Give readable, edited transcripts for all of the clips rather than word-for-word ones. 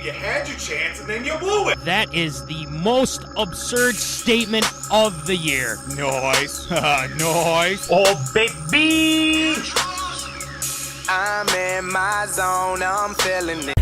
You had your chance and then you blew it. That is the most absurd statement of the year. Nice. Nice. Oh, baby. I'm in my zone, I'm feeling it.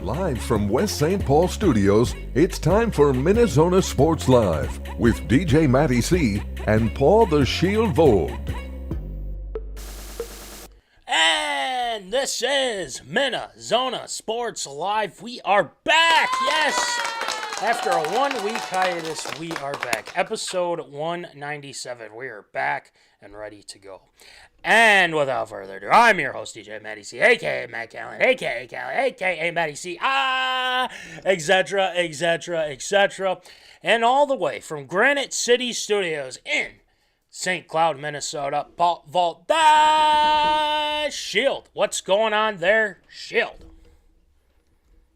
Live from West St. Paul Studios, it's time for MinneZona Sports Live with DJ Matty C and Paul the Shield Vold. And this is MinneZona Sports Live. We are back, yes! After a 1 week hiatus, we are back. Episode 197. We are back and ready to go. And without further ado, I'm your host, DJ Matty C, a.k.a. Matt Callan, a.k.a. Callan, a.k.a. Matty C, etc., etc., etc. And all the way from Granite City Studios in St. Cloud, Minnesota, Paul Vault, the Shield. What's going on there, Shield?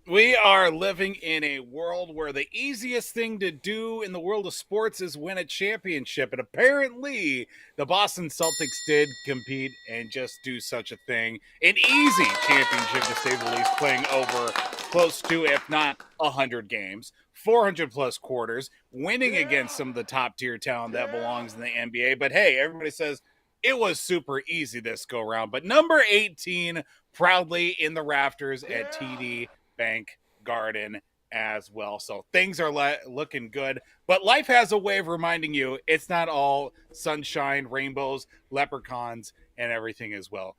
We are living in a world where the easiest thing to do in the world of sports is win a championship. And apparently, the Boston Celtics did compete and just do such a thing. An easy championship, to say the least, playing over close to, if not 100 games, 400-plus quarters, winning against some of the top-tier talent that belongs in the NBA. But hey, everybody says it was super easy this go-round. But number 18, proudly in the rafters at TD Bank Garden as well. So things are looking good, but life has a way of reminding you it's not all sunshine, rainbows, leprechauns, and everything as well.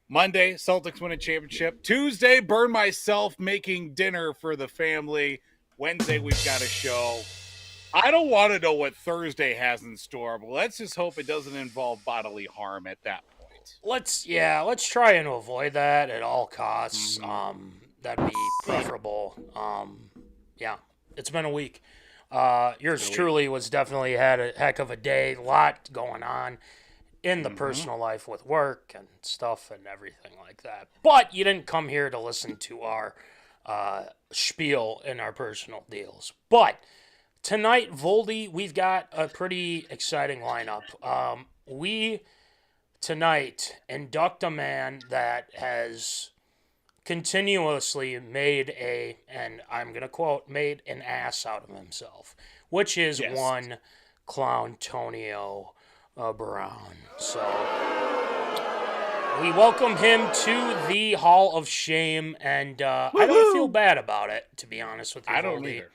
Monday, Celtics win a championship. Tuesday, burn myself making dinner for the family. Wednesday, we've got a show. I don't want to know what Thursday has in store, but let's just hope it doesn't involve bodily harm at that point. Let's try and avoid that at all costs. That'd be preferable. Yeah, it's been a week. Yours truly was definitely had a heck of a day. A lot going on in the personal life with work and stuff and everything like that. But you didn't come here to listen to our spiel in our personal deals. But tonight, Voldy, we've got a pretty exciting lineup. We tonight induct a man that has continuously made and I'm going to quote, made an ass out of himself, which is one Clowntonio Brown. So we welcome him to the Hall of Shame, and I don't feel bad about it, to be honest with you. I don't either.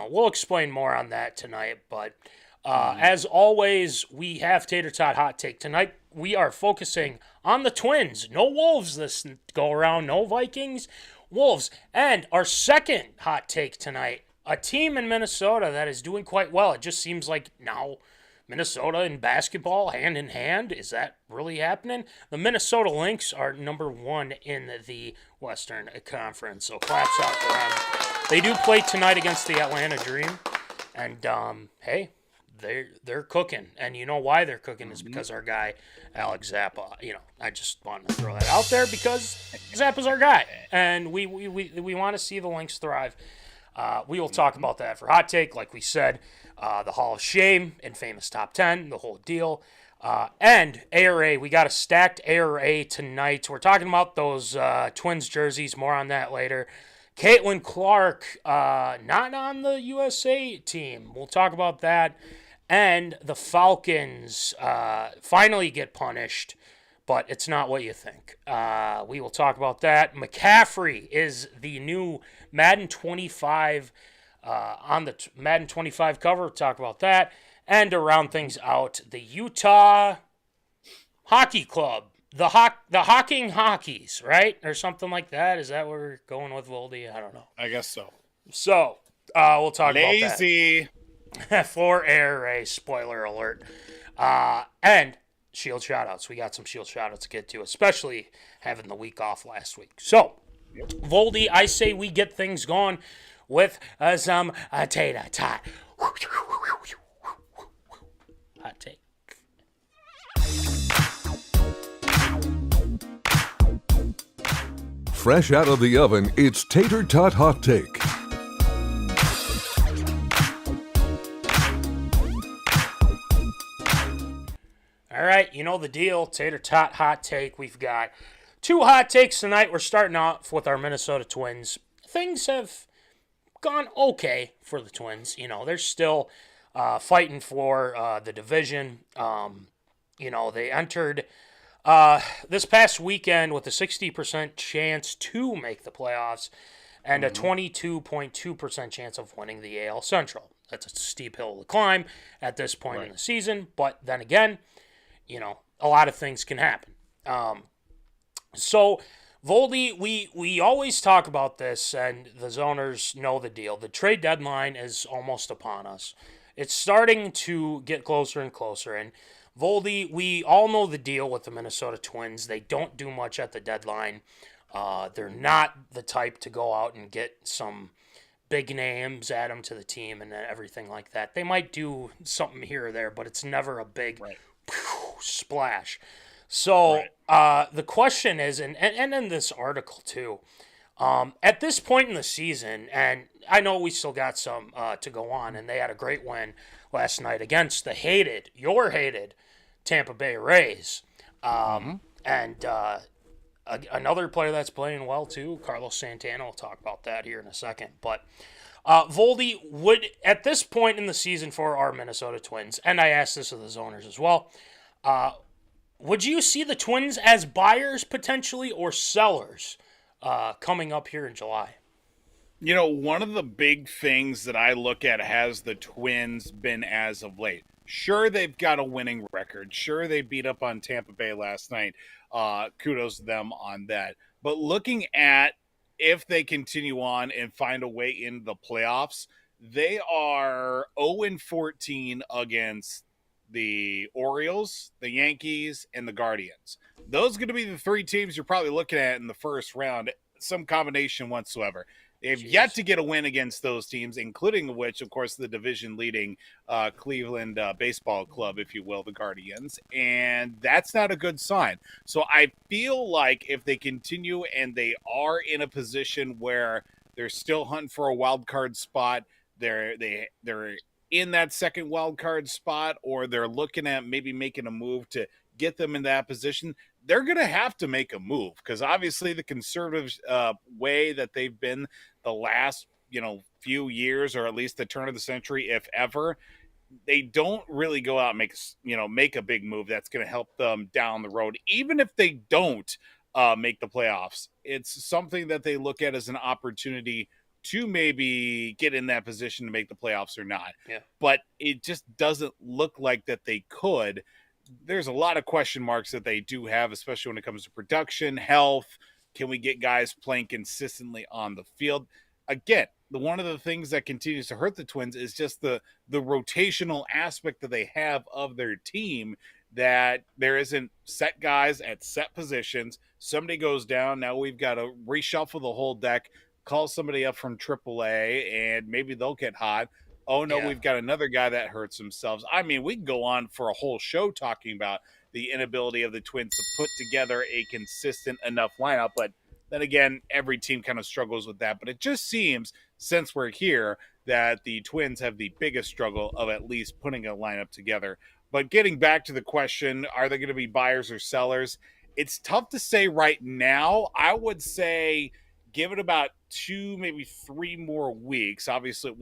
We'll explain more on that tonight, but as always, we have Tater Tot Hot Take. Tonight, we are focusing on the Twins. No Wolves this go around, no Vikings, Wolves. And our second hot take tonight, a team in Minnesota that is doing quite well. It just seems like now Minnesota in basketball, hand in hand. Is that really happening? The Minnesotalynx are number 1 in the Western Conference, so claps out for them. They do play tonight against the Atlanta Dream, and hey, they're cooking, and you know why they're cooking is because our guy Alex Zappa. I just wanted to throw that out there because Zappa's our guy, and we want to see the Lynx thrive. We will talk about that for hot take, like we said, the Hall of Shame and famous top 10, the whole deal, and ARA. We got a stacked ARA tonight. We're talking about those Twins jerseys. More on that later. Caitlinclark, not on the USA team. We'll talk about that. And the Falcons finally get punished, but it's not what you think. We will talk about that. McCaffrey is the new Madden 25 on the Madden 25 cover. We'll talk about that. And to round things out, the Utah Hockey Club. The Hawking Hockeys, right? Or something like that. Is that what we're going with, Voldy? I don't know. I guess so. So, we'll talk about that. Lazy. For ARA, spoiler alert. And shield shoutouts. We got some shield shoutouts to get to, especially having the week off last week. So, Voldy, I say we get things going with some Tater Tot Hot Take. Fresh out of the oven, it's Tater Tot Hot Take. All right, you know the deal. Tater Tot Hot Take. We've got 2 hot takes tonight. We're starting off with our Minnesota Twins. Things have gone okay for the Twins. They're still fighting for the division. They entered this past weekend with a 60% chance to make the playoffs and a 22.2% chance of winning the AL Central. That's a steep hill to climb at this point in the season, but then again, a lot of things can happen. So, Voldy, we always talk about this, and the zoners know the deal. The trade deadline is almost upon us. It's starting to get closer and closer, and Voldy, we all know the deal with the Minnesota Twins. They don't do much at the deadline. They're not the type to go out and get some big names, add them to the team, and everything like that. They might do something here or there, but it's never a big splash. So the question is, and in this article too, at this point in the season, and I know we still got some to go on, and they had a great win last night against the your hated Tampa Bay Rays. And another player that's playing well too, Carlos Santana. We'll talk about that here in a second. But Voldy, would at this point in the season for our Minnesota Twins, and I asked this of the zoners as well, would you see the Twins as buyers potentially or sellers coming up here in July? One of the big things that I look at has the Twins been as of late. Sure, they've got a winning record. Sure, they beat up on Tampa Bay last night. Kudos to them on that. But looking at if they continue on and find a way into the playoffs, they are 0-14 against the Orioles, the Yankees, and the Guardians. Those are going to be the three teams you're probably looking at in the first round, some combination whatsoever. They've yet to get a win against those teams, including which, of course, the division-leading Cleveland baseball club, if you will, the Guardians, and that's not a good sign. So I feel like if they continue and they are in a position where they're still hunting for a wild card spot, they're in that second wild card spot, or they're looking at maybe making a move to get them in that position, they're going to have to make a move, because obviously the conservative way that they've been the last, few years, or at least the turn of the century, if ever, they don't really go out and make a big move that's going to help them down the road. Even if they don't make the playoffs, it's something that they look at as an opportunity to maybe get in that position to make the playoffs or not. Yeah. But it just doesn't look like that they could. There's a lot of question marks that they do have, especially when it comes to production, health. Can we get guys playing consistently on the field? Again, one of the things that continues to hurt the Twins is just the rotational aspect that they have of their team, that there isn't set guys at set positions. Somebody goes down, now we've got to reshuffle the whole deck, call somebody up from AAA, and maybe they'll get hot. Oh, no, We've got another guy that hurts themselves. I mean, we can go on for a whole show talking about the inability of the Twins to put together a consistent enough lineup. But then again, every team kind of struggles with that. But it just seems, since we're here, that the Twins have the biggest struggle of at least putting a lineup together. But getting back to the question, are they going to be buyers or sellers? It's tough to say right now. I would say give it about 2, maybe 3 more weeks. Obviously,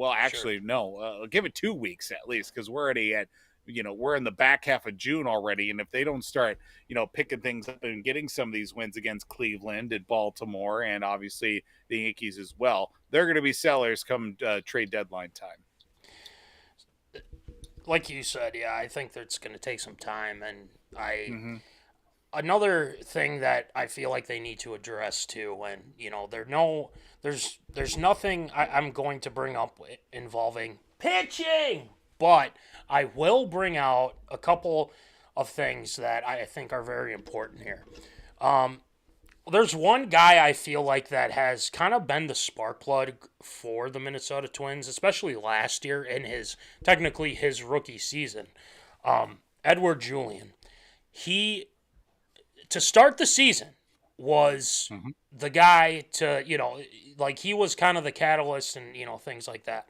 no. Give it 2 weeks at least, because we're already at, we're in the back half of June already. And if they don't start, picking things up and getting some of these wins against Cleveland and Baltimore, and obviously the Yankees as well, they're going to be sellers come trade deadline time. Like you said, I think that's going to take some time. And another thing that I feel like they need to address too, and there's nothing I'm going to bring up involving pitching, but I will bring out a couple of things that I think are very important here. There's one guy I feel like that has kind of been the spark plug for the Minnesota Twins, especially last year in his rookie season. Edward Julian. He, to start the season, was the guy to, he was kind of the catalyst and, things like that.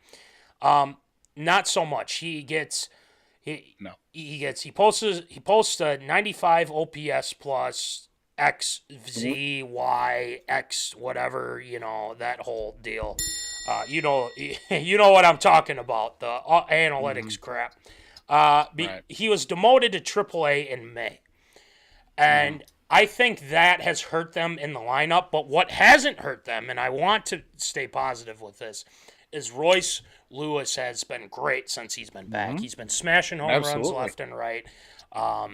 Not so much. He posts a 95 OPS plus X, Z, Y, X, whatever, that whole deal. You know what I'm talking about, the analytics crap. He was demoted to AAA in May. And I think that has hurt them in the lineup. But what hasn't hurt them, and I want to stay positive with this, is Royce Lewis has been great since he's been back. He's been smashing home runs left and right.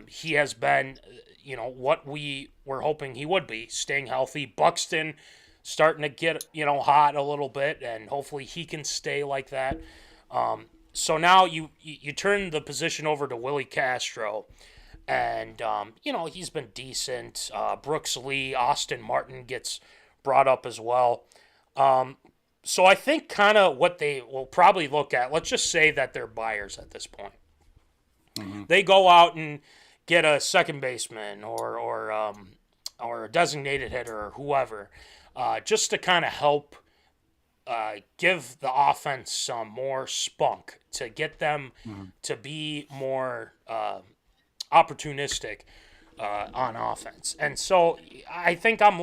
He has been, what we were hoping he would be, staying healthy. Buxton starting to get, hot a little bit, and hopefully he can stay like that. So now you turn the position over to Willie Castro. And, he's been decent. Brooks Lee, Austin Martin gets brought up as well. So I think kind of what they will probably look at, let's just say that they're buyers at this point. They go out and get a second baseman or a designated hitter or whoever, just to kind of help give the offense some more spunk, to get them to be more opportunistic on offense. And so I think I'm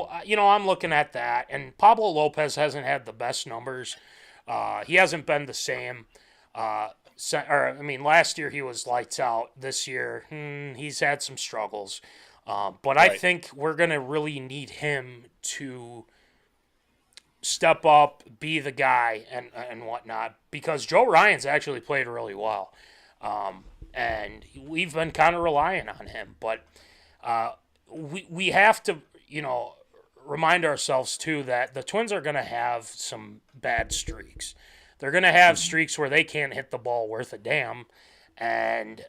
looking at that. And Pablo Lopez hasn't had the best numbers. He hasn't been the same. Last year he was lights out. This year, he's had some struggles. But I think we're going to really need him to step up, be the guy, and whatnot. Because Joe Ryan's actually played really well. And we've been kind of relying on him. But we have to, remind ourselves, too, that the Twins are going to have some bad streaks. They're going to have streaks where they can't hit the ball worth a damn. And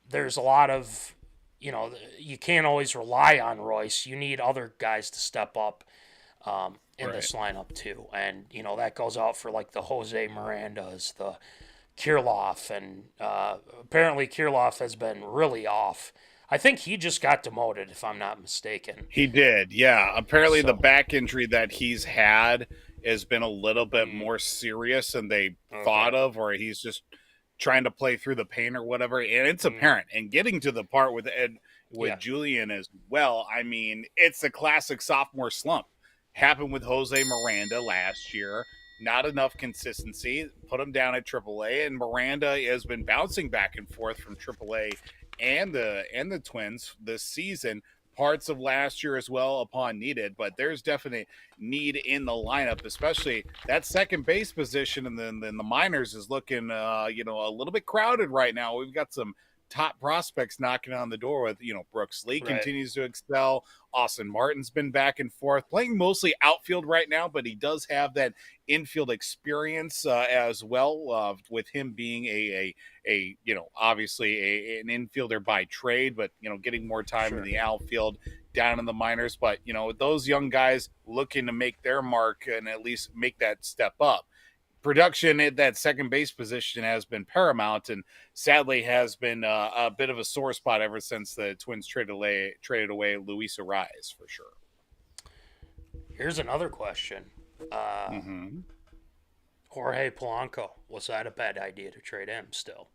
there's a lot of, you can't always rely on Royce. You need other guys to step up in this lineup, too. And, that goes out for, like, the Jose Mirandas, the Kirilloff. And apparently Kirilloff has been really off. I think he just got demoted, if I'm not mistaken. He did, yeah. Apparently the back injury that he's had has been a little bit more serious than they thought of, or he's just trying to play through the pain or whatever. And it's apparent. And getting to the part with Julian as well, I mean, it's a classic sophomore slump. Happened with Jose Miranda last year. Not enough consistency. Put him down at AAA, and Miranda has been bouncing back and forth from AAA and the Twins this season, parts of last year as well upon needed, but there's definite need in the lineup, especially that second base position, and then the minors is looking a little bit crowded right now. We've got some top prospects knocking on the door with, Brooks Lee continues to excel. Austin Martin's been back and forth, playing mostly outfield right now, but he does have that infield experience as well, with him being obviously an infielder by trade, but, getting more time in the outfield down in the minors. But, with those young guys looking to make their mark and at least make that step up, production at that second base position has been paramount, and sadly has been a bit of a sore spot ever since the Twins traded away Luis Arraez, for sure. Here's another question. Jorge Polanco, was that a bad idea to trade him still?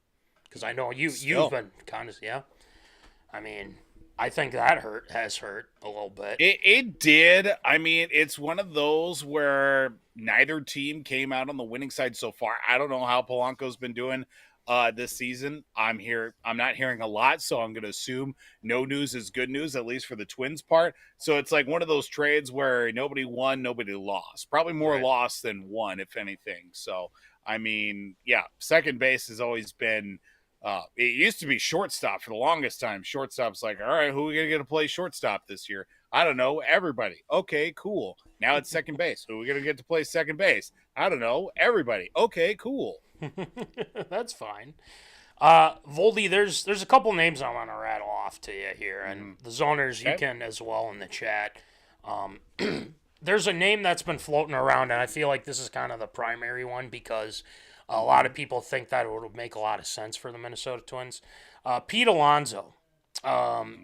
Because I know you've been kind of, I mean, I think that has hurt a little bit. It did. I mean, it's one of those where neither team came out on the winning side so far. I don't know how Polanco's been doing this season. I'm not hearing a lot, so I'm going to assume no news is good news, at least for the Twins part. So it's like one of those trades where nobody won, nobody lost. Probably more lost than won, if anything. So, I mean, yeah, second base has always been it used to be shortstop for the longest time. Shortstop's like, all right, who are we going to get to play shortstop this year? I don't know. Everybody. Okay, cool. Now it's second base. Who are we going to get to play second base? I don't know. Everybody. Okay, cool. That's fine. Voldy, there's a couple names I want to rattle off to you here, and the zoners, you can as well in the chat. There's a name that's been floating around, and I feel like this is kind of the primary one because a lot of people think that it would make a lot of sense for the Minnesota Twins. Pete Alonso,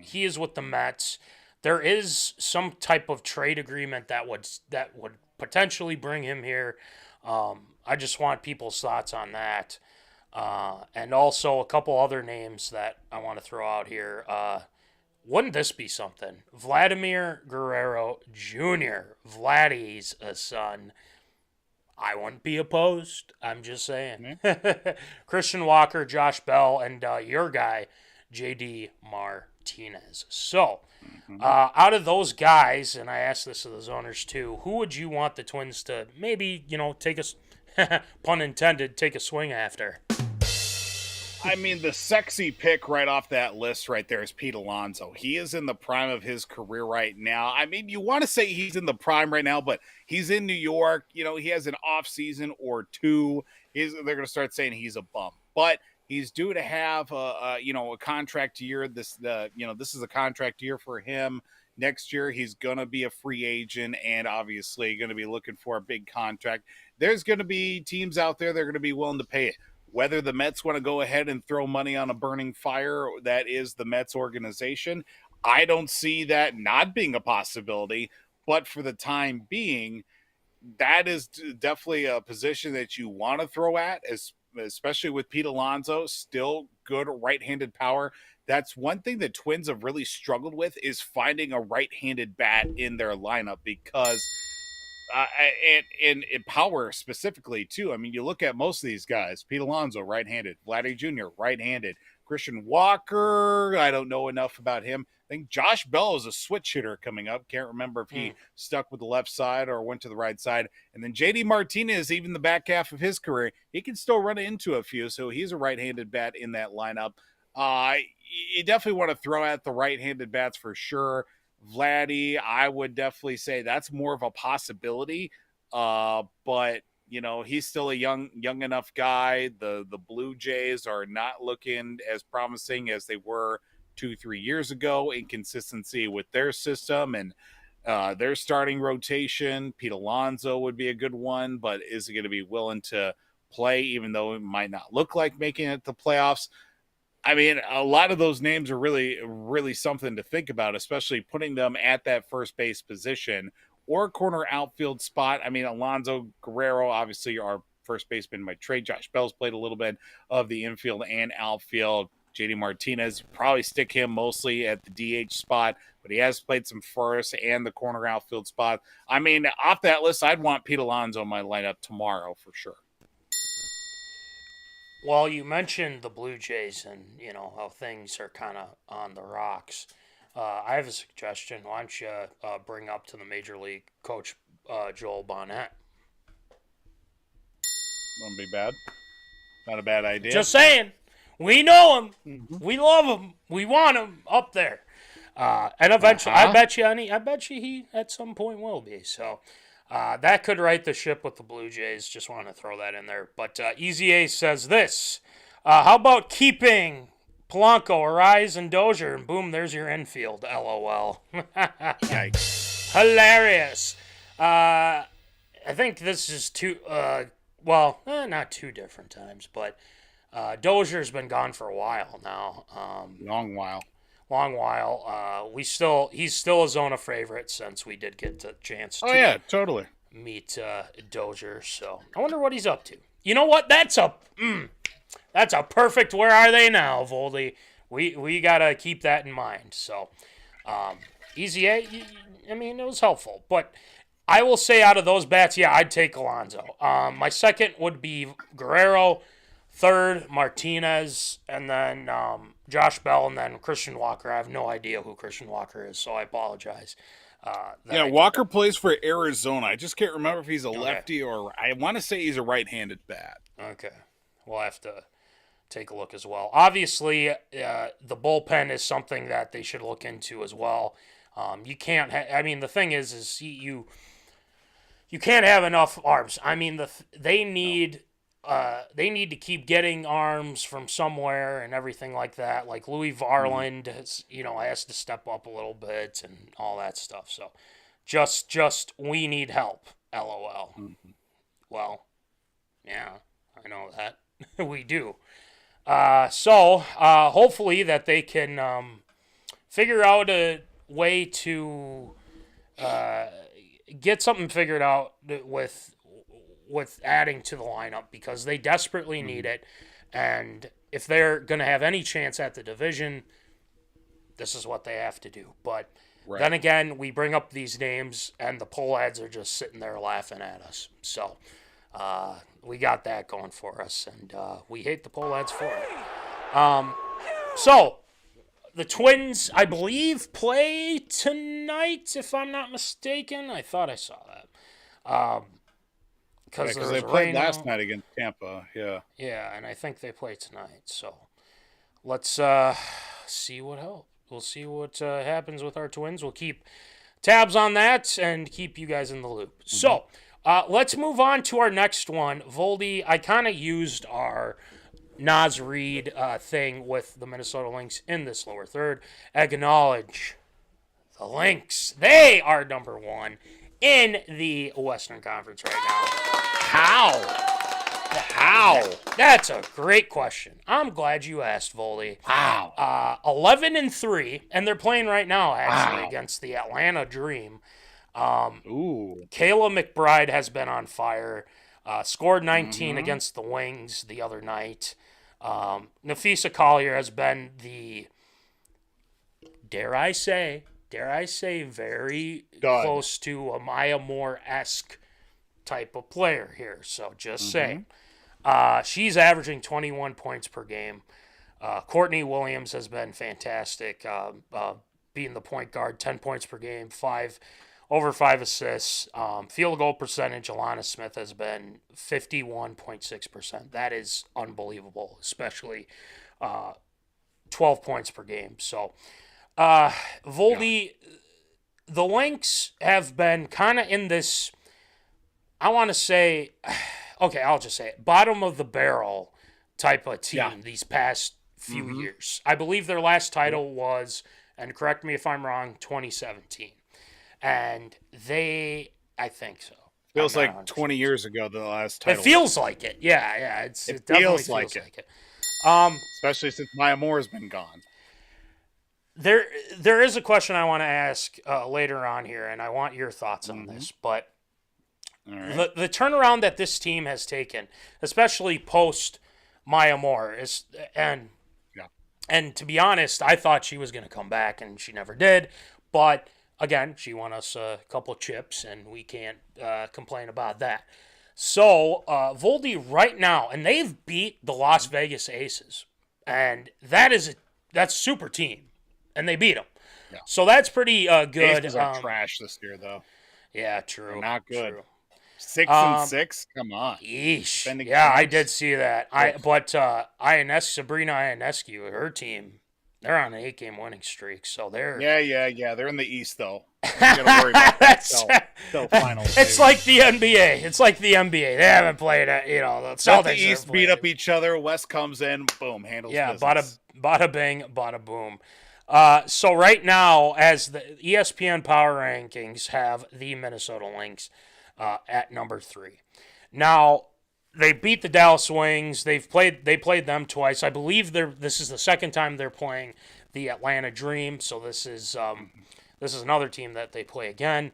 he is with the Mets. There is some type of trade agreement that would potentially bring him here. I just want people's thoughts on that. And also a couple other names that I want to throw out here. Wouldn't this be something? Vladimir Guerrero Jr., Vladdy's a son. I wouldn't be opposed. I'm just saying. Christian Walker, Josh Bell, and your guy, J.D. Martinez. So, out of those guys, and I asked this to the zoners too, who would you want the Twins to maybe, take a, pun intended, take a swing after? I mean, the sexy pick right off that list right there is Pete Alonso. He is in the prime of his career right now. I mean, you want to say he's in the prime right now, but he's in New York. He has an off season or two. They're going to start saying he's a bum, but he's due to have a contract year. This is a contract year for him. Next year, he's going to be a free agent and obviously going to be looking for a big contract. There's going to be teams out there that are going to be willing to pay it. Whether the Mets want to go ahead and throw money on a burning fire, that is the Mets organization. I don't see that not being a possibility, but for the time being, that is definitely a position that you want to throw at, especially with Pete Alonso, still good right-handed power. That's one thing the Twins have really struggled with, is finding a right-handed bat in their lineup, because and power specifically too. I mean, you look at most of these guys: Pete Alonso, right-handed; Vladdy Jr., right-handed; Christian Walker, I don't know enough about him. I think Josh Bell is a switch hitter coming up. Can't remember if he stuck with the left side or went to the right side. And then JD Martinez, even the back half of his career, he can still run into a few. So he's a right-handed bat in that lineup. You definitely want to throw at the right-handed bats for sure. Vladdy, I would definitely say that's more of a possibility. But he's still a young enough guy. The Blue Jays are not looking as promising as they were 2-3 years ago in consistency with their system and their starting rotation. Pete Alonso would be a good one, but is he going to be willing to play even though it might not look like making it to playoffs? I mean, a lot of those names are really, really something to think about, especially putting them at that first base position or corner outfield spot. I mean, Alonso, Guerrero, obviously our first baseman by trade. Josh Bell's played a little bit of the infield and outfield. JD Martinez, probably stick him mostly at the DH spot, but he has played some first and the corner outfield spot. I mean, off that list, I'd want Pete Alonso in my lineup tomorrow for sure. Well, you mentioned the Blue Jays and, how things are kind of on the rocks. I have a suggestion. Why don't you bring up to the Major League coach Joel Bonnet? Wouldn't be bad. Not a bad idea. Just saying. We know him. Mm-hmm. We love him. We want him up there. And eventually, I bet you he at some point will be. So that could right the ship with the Blue Jays. Just want to throw that in there. But Easy Ace says this. How about keeping Polanco, Arise, and Dozier? And boom, there's your infield. LOL. Yikes. Hilarious. I think this is not two different times, but Dozier's been gone for a while now. Long while. He's still a Zona favorite since we did get the chance to totally meet Dozier. So I wonder what he's up to. You know what? That's a perfect where are they now, Voldy. We gotta keep that in mind. So Easy A, I mean, it was helpful. But I will say out of those bats, I'd take Alonso. My second would be Guerrero. Third, Martinez, and then Josh Bell, and then Christian Walker. I have no idea who Christian Walker is, so I apologize. Walker plays for Arizona. I just can't remember if he's a lefty or I want to say he's a right-handed bat. Okay. We'll have to take a look as well. Obviously, the bullpen is something that they should look into as well. You can't the thing is you can't have enough arms. I mean, they need to keep getting arms from somewhere and everything like that. Like Louis Varland has to step up a little bit and all that stuff. So just we need help. LOL. Mm-hmm. Well, yeah, I know that. We do. So hopefully that they can figure out a way to get something figured out with adding to the lineup because they desperately need it. And if they're going to have any chance at the division, this is what they have to do. But then again, we bring up these names and the poll ads are just sitting there laughing at us. So we got that going for us, and we hate the poll ads for it. So the Twins, I believe, play tonight, if I'm not mistaken. I thought I saw that. Because they played last night against Tampa, yeah. Yeah, and I think they play tonight. So let's see what helps. We'll see what happens with our Twins. We'll keep tabs on that and keep you guys in the loop. Mm-hmm. So let's move on to our next one. Voldy, I kind of used our Nas Reed thing with the Minnesota Lynx in this lower third. Acknowledge the Lynx. They are number one in the Western Conference right now. How? That's a great question. I'm glad you asked, Voldy. Wow. 11-3, and they're playing right now, actually, against the Atlanta Dream. Ooh. Kayla McBride has been on fire. Scored 19 against the Wings the other night. Nafisa Collier has been the, dare I say, very close to a Maya Moore-esque type of player here. So just saying. She's averaging 21 points per game. Courtney Williams has been fantastic, being the point guard, 10 points per game, over 5 assists. Field goal percentage, Alana Smith has been 51.6%. That is unbelievable, especially 12 points per game. So, Voldy, the Lynx have been kind of in this, I want to say, okay, I'll just say it, bottom of the barrel type of team these past few years. I believe their last title was, and correct me if I'm wrong, 2017. And I think so. Feels like 20 years ago, the last title. It feels like it. Yeah. It definitely feels like it. Especially since Maya Moore's been gone. There is a question I want to ask later on here, and I want your thoughts on this. But the turnaround that this team has taken, especially post Maya Moore, and to be honest, I thought she was going to come back, and she never did. But again, she won us a couple chips, and we can't complain about that. So Voldy right now, and they've beat the Las Vegas Aces, and that's super team. And they beat them. Yeah. So that's pretty good. Aces are trash this year, though. Yeah, true. They're not good. True. 6-6? Come on. Yeesh. Yeah, I did see that. Sabrina Ionescu, her team, they're on an 8-game winning streak. So they're... Yeah. They're in the East, though. You got to worry about that still finals. It's like the NBA. They haven't played it. The Celtics. The East beat up each other. West comes in. Boom. Handles business. Bada bing, bada boom. So right now, as the ESPN Power Rankings have the Minnesota Lynx at number 3. Now, they beat the Dallas Wings. They played them twice. I believe this is the second time they're playing the Atlanta Dream. So this is another team that they play again.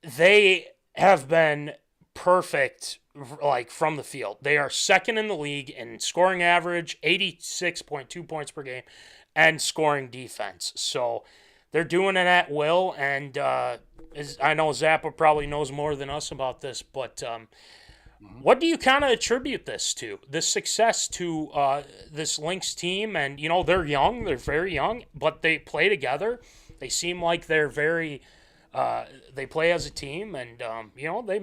They have been perfect, like, from the field. They are second in the league in scoring average, 86.2 points per game. And scoring defense. So they're doing it at will. And I know Zappa probably knows more than us about this, but what do you kind of attribute this success to this Lynx team? And, they're young. They're very young, but they play together. They seem like they're very they play as a team. And, they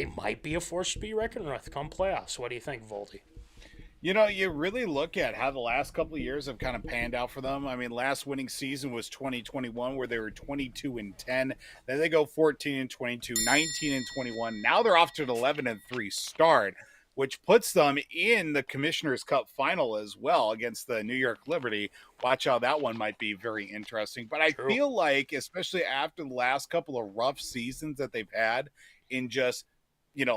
might be a force to be reckoned with come playoffs. What do you think, Voldy? You really look at how the last couple of years have kind of panned out for them. I mean, last winning season was 2021, where they were 22-10. Then they go 14-22, 19-21. Now they're off to an 11-3 start, which puts them in the Commissioner's Cup final as well against the New York Liberty. Watch how that one might be very interesting. But I feel like, especially after the last couple of rough seasons that they've had in just,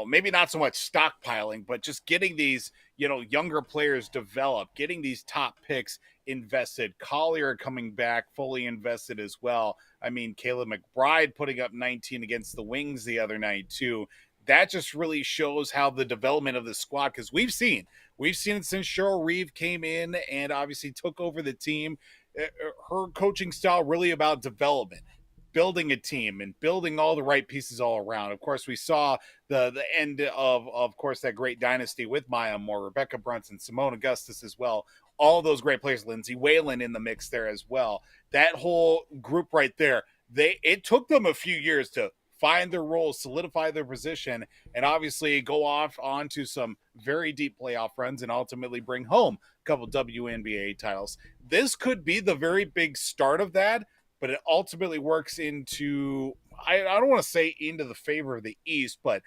maybe not so much stockpiling, but just getting these, younger players developed, getting these top picks invested. Collier coming back fully invested as well. I mean, Caleb McBride putting up 19 against the Wings the other night too. That just really shows how the development of the squad, because we've seen it since Cheryl Reeve came in and obviously took over the team. Her coaching style really about development, building a team and building all the right pieces all around. Of course, we saw the end of course, that great dynasty with Maya Moore, Rebecca Brunson, Simone Augustus as well. All those great players, Lindsay Whalen in the mix there as well. That whole group right there, it took them a few years to find their roles, solidify their position, and obviously go off onto some very deep playoff runs and ultimately bring home a couple WNBA titles. This could be the very big start of that, but it ultimately works into, I don't want to say into the favor of the East, but,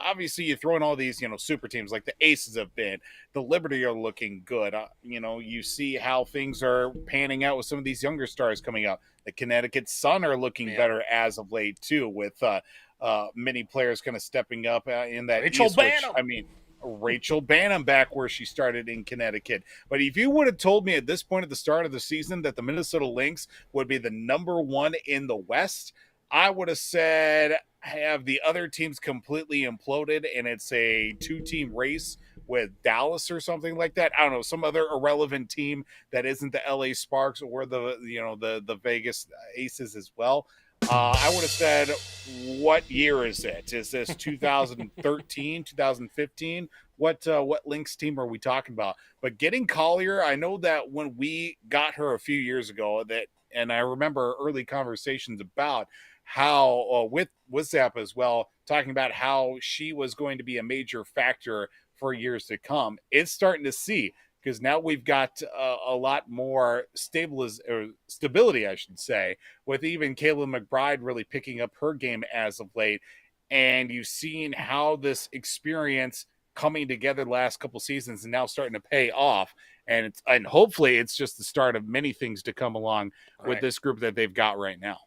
obviously you throw in all these, super teams like the Aces have been, the Liberty are looking good. You see how things are panning out with some of these younger stars coming up. The Connecticut Sun are looking better as of late too, with many players kind of stepping up in that Rachel East, Bannum. Rachel Bannum back where she started in Connecticut. But if you would have told me at this point at the start of the season that the Minnesota Lynx would be the number 1 in the West, I would have said have the other teams completely imploded and it's a 2-team race with Dallas or something like that. I don't know, some other irrelevant team that isn't the LA Sparks or the Vegas Aces as well. I would have said, what year is it? Is this 2013, 2015? What Lynx team are we talking about? But getting Collier, I know that when we got her a few years ago, and I remember early conversations about how with Zappa as well, talking about how she was going to be a major factor for years to come. It's starting to see because now we've got a lot more stability, I should say, with even Kayla McBride really picking up her game as of late. And you've seen how this experience coming together the last couple seasons and now starting to pay off. And hopefully it's just the start of many things to come along with this group that they've got right now.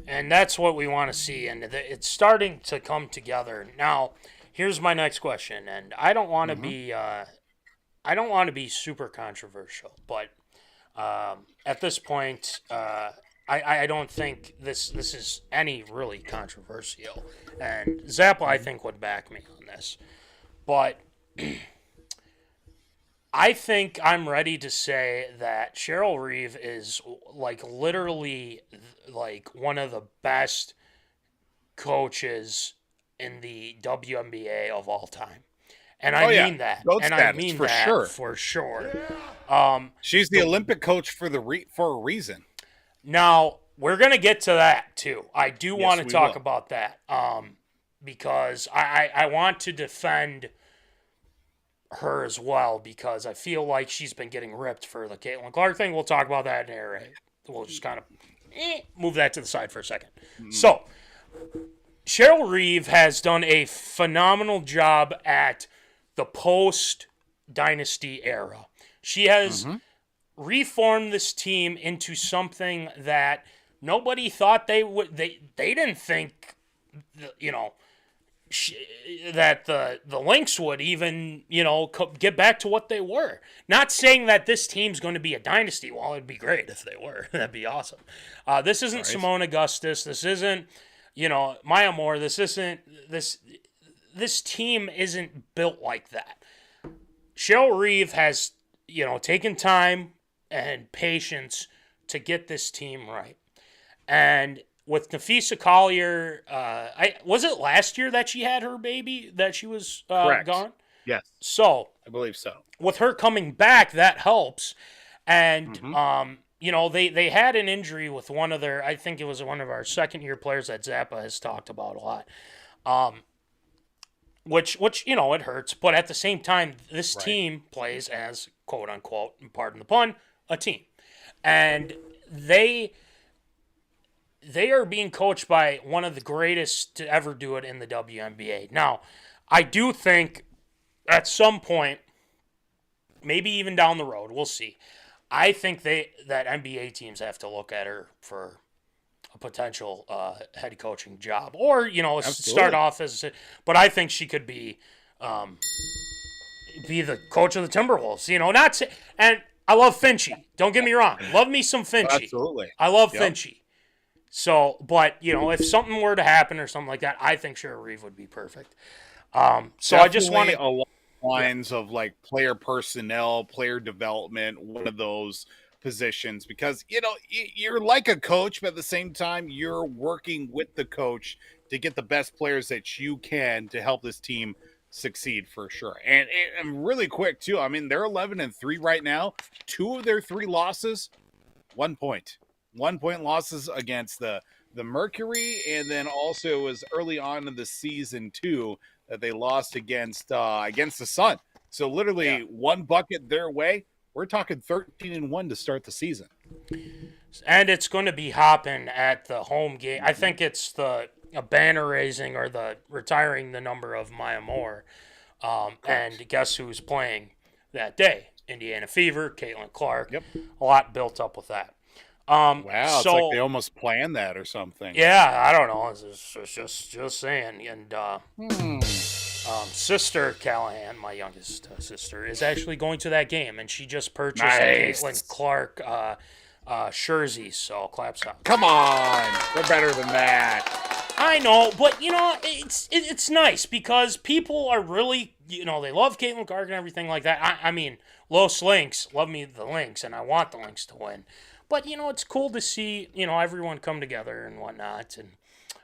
And that's what we want to see. And it's starting to come together. Now, here's my next question. And I don't want to be super controversial, but at this point, I don't think this is any really controversial. And Zappa, I think, would back me on this. But I think I'm ready to say that Cheryl Reeve is literally one of the best coaches in the WNBA of all time. And I mean that. Goat and status, I mean for that sure. for sure. She's the Olympic coach for a reason. Now, we're going to get to that too. I do want to talk will. about that because I want to defend her as well, because I feel like she's been getting ripped for the Caitlin Clark thing. We'll talk about that in air. We'll just kind of move that to the side for a second. So, Cheryl Reeve has done a phenomenal job at the post-dynasty era. She has reformed this team into something that nobody thought they would. They didn't think, that the Lynx would even, get back to what they were. Not saying that this team's going to be a dynasty. Well, it'd be great if they were. That'd be awesome. This isn't Simone Augustus. This isn't, Maya Moore. This isn't this team isn't built like that. Cheryl Reeve has, taken time and patience to get this team right. And with Nafisa Collier, was it last year that she had her baby, that she was gone? Yes. So I believe so. With her coming back, that helps. And, they had an injury with one of their, I think it was one of our second-year players that Zappa has talked about a lot. Which it hurts. But at the same time, this team plays as, quote-unquote, pardon the pun, a team. And they are being coached by one of the greatest to ever do it in the WNBA. Now, I do think at some point, maybe even down the road, we'll see. I think that NBA teams have to look at her for a potential head coaching job, or start off as. But I think she could be the coach of the Timberwolves. And I love Finchie. Don't get me wrong, love me some Finchie. Absolutely, I love Finchie. So, but if something were to happen or something like that, I think Cheryl Reeve would be perfect. So definitely I just want to lines of player personnel, player development, one of those positions, because you're like a coach, but at the same time you're working with the coach to get the best players that you can to help this team succeed for sure. And really quick too, I mean, they're 11-3 right now. 2 of their 3 losses, 1 point. 1 point losses against the Mercury, and then also it was early on in the season too that they lost against the Sun. So literally 1 bucket their way. We're talking 13-1 to start the season. And it's going to be hopping at the home game. I think it's a banner raising or the retiring the number of Maya Moore. And guess who's playing that day? Indiana Fever, Caitlin Clark. Yep. A lot built up with that. Wow, it's like they almost planned that or something. Yeah, I don't know. It's just saying. And Sister Callahan, my youngest sister, is actually going to that game, and she just purchased a Caitlin Clark jersey, so claps out. Come on, we're better than that. I know, but it's nice because people are really they love Caitlin Clark and everything like that. I mean, Los Lynx love me the Lynx, and I want the Lynx to win. But, it's cool to see, everyone come together and whatnot. And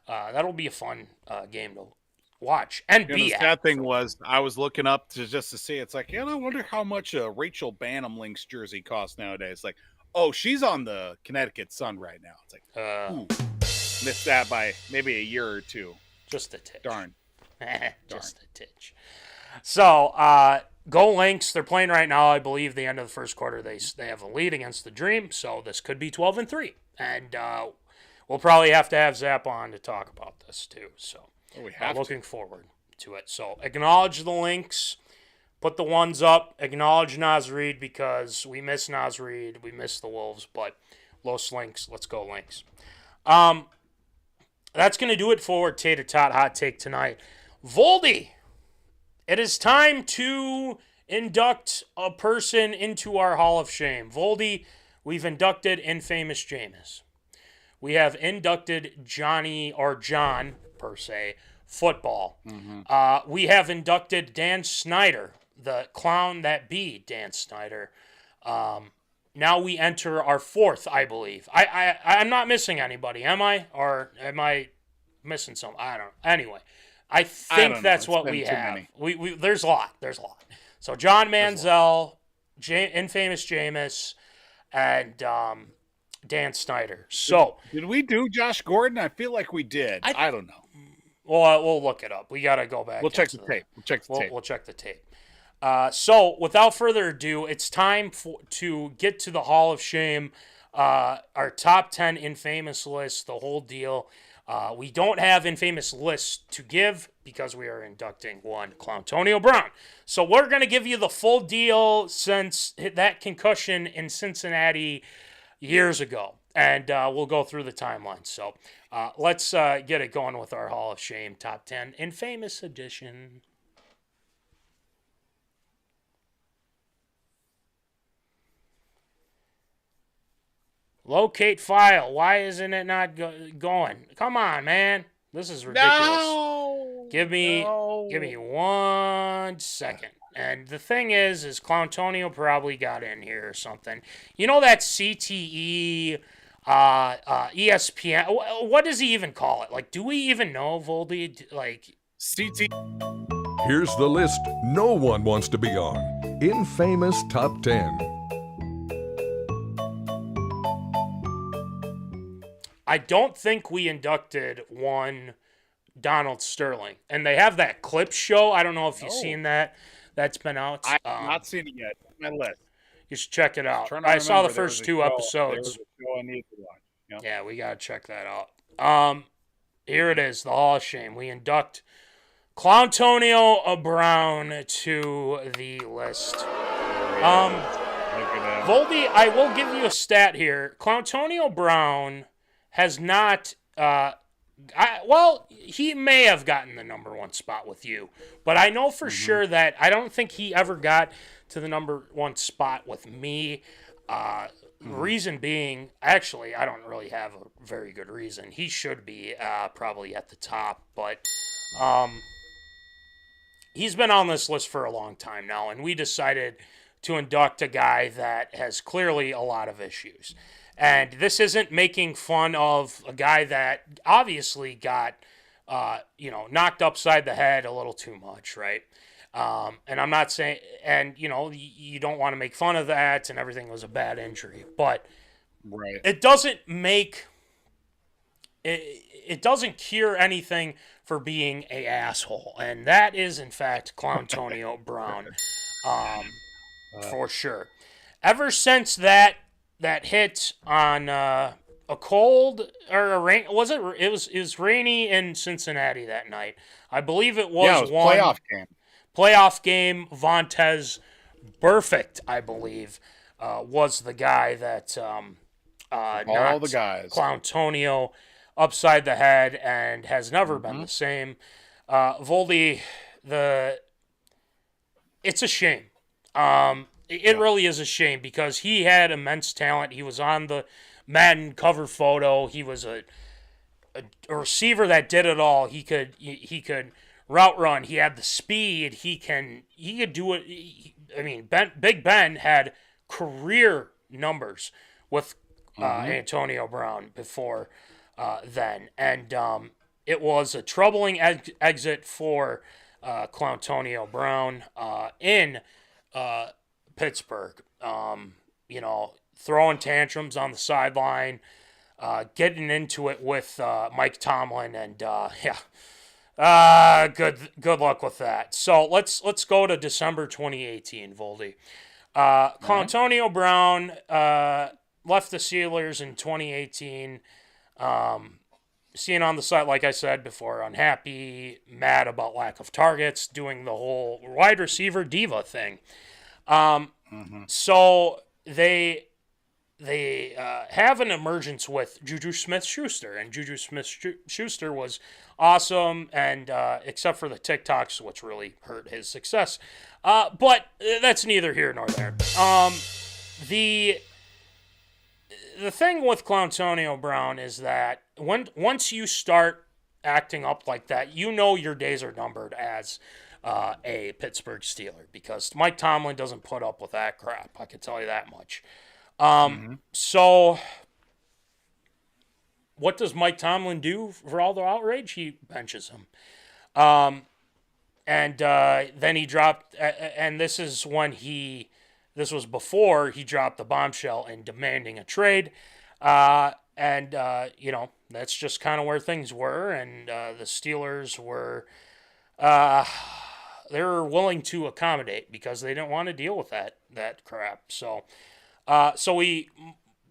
that'll be a fun game to watch and be at. The sad thing was I was looking up just to see. It's like, I wonder how much a Rachel Banham Lynx jersey costs nowadays. Like, oh, she's on the Connecticut Sun right now. It's like, missed that by maybe a year or two. Just a titch. Darn. Just a titch. So, go Lynx. They're playing right now. I believe the end of the first quarter they have a lead against the Dream, so this could be 12-3. And we'll probably have to have Zap on to talk about this too. So looking forward to it. So acknowledge the Lynx. Put the ones up. Acknowledge Naz Reid because we miss Naz Reid. We miss the Wolves, but Los Lynx. Let's go Lynx. That's going to do it for Tater Tot Hot Take tonight. Voldy, it is time to induct a person into our Hall of Shame. Voldy, we've inducted Infamous Jameis. We have inducted Johnny, or John, per se, Football. We have inducted Dan Snyder, the clown that be Dan Snyder. Now we enter our fourth, I believe. I'm not missing anybody, am I? Or am I missing some? I don't know. Anyway, I think that's what we have. We there's a lot. So John Manziel, Infamous Jameis, and Dan Snyder. So did we do Josh Gordon? I feel like we did. I don't know. Well, we'll look it up. We got to go back. We'll check the tape. We'll check the tape. So, without further ado, it's time to get to the Hall of Shame, our top 10 infamous list, the whole deal. We don't have infamous lists to give because we are inducting one, Clowntonio Brown. So, we're going to give you the full deal since that concussion in Cincinnati years ago. And we'll go through the timeline. So, let's get it going with our Hall of Shame top 10 infamous edition. Locate file. Why isn't it not going? Come on, man. This is ridiculous. No. Give me 1 second. And the thing is Clowntonio probably got in here or something. You know that CTE, ESPN. What does he even call it? Like, do we even know, Voldy? Like, CT. Here's the list no one wants to be on. Infamous Top 10. I don't think we inducted one Donald Sterling. And they have that clip show. I don't know if you've seen that. That's been out. I have not seen it yet. It's on my list. You should check it out. I saw the first two episodes. There was a show I need to watch. Yep. Yeah, we got to check that out. Here it is, the Hall of Shame. We induct Clowntonio Brown to the list. Voldy, I will give you a stat here. Clowntonio Brown has not, he may have gotten the number one spot with you, but I know for sure that I don't think he ever got to the number one spot with me. Reason being, actually, I don't really have a very good reason. He should be probably at the top, but he's been on this list for a long time now, and we decided to induct a guy that has clearly a lot of issues. And this isn't making fun of a guy that obviously got, knocked upside the head a little too much, right? And I'm not saying, and, you don't want to make fun of that and everything was a bad injury. But it doesn't make, it doesn't cure anything for being a asshole. And that is, in fact, Clowntonio Brown, for sure. Ever since that hit on a cold or a rain, it was rainy in Cincinnati that night. I believe it was, playoff game. Vontez Perfect, I believe, was the guy that knocked the guys. Clowntonio upside the head and has never been the same. Voldy, it's a shame. It really is a shame because he had immense talent. He was on the Madden cover photo. He was a receiver that did it all. He could route run. He had the speed. He could do it. Big Ben had career numbers with Antonio Brown before then, and it was a troubling exit for Clowntonio Brown in Pittsburgh, throwing tantrums on the sideline, getting into it with Mike Tomlin, and Good luck with that. So let's go to December 2018, Voldy. Clowntonio Brown left the Steelers in 2018. Seen on the site, like I said before, unhappy, mad about lack of targets, doing the whole wide receiver diva thing. So they have an emergence with Juju Smith-Schuster, and Juju Smith-Schuster was awesome, and except for the TikToks, which really hurt his success. But that's neither here nor there. The thing with Clowntonio Brown is that once you start acting up like that, you know your days are numbered as a Pittsburgh Steeler, because Mike Tomlin doesn't put up with that crap. I can tell you that much. So what does Mike Tomlin do for all the outrage? He benches him. And then he dropped, and this was before he dropped the bombshell in demanding a trade. That's just kind of where things were. And the Steelers were, they were willing to accommodate because they didn't want to deal with that crap. So we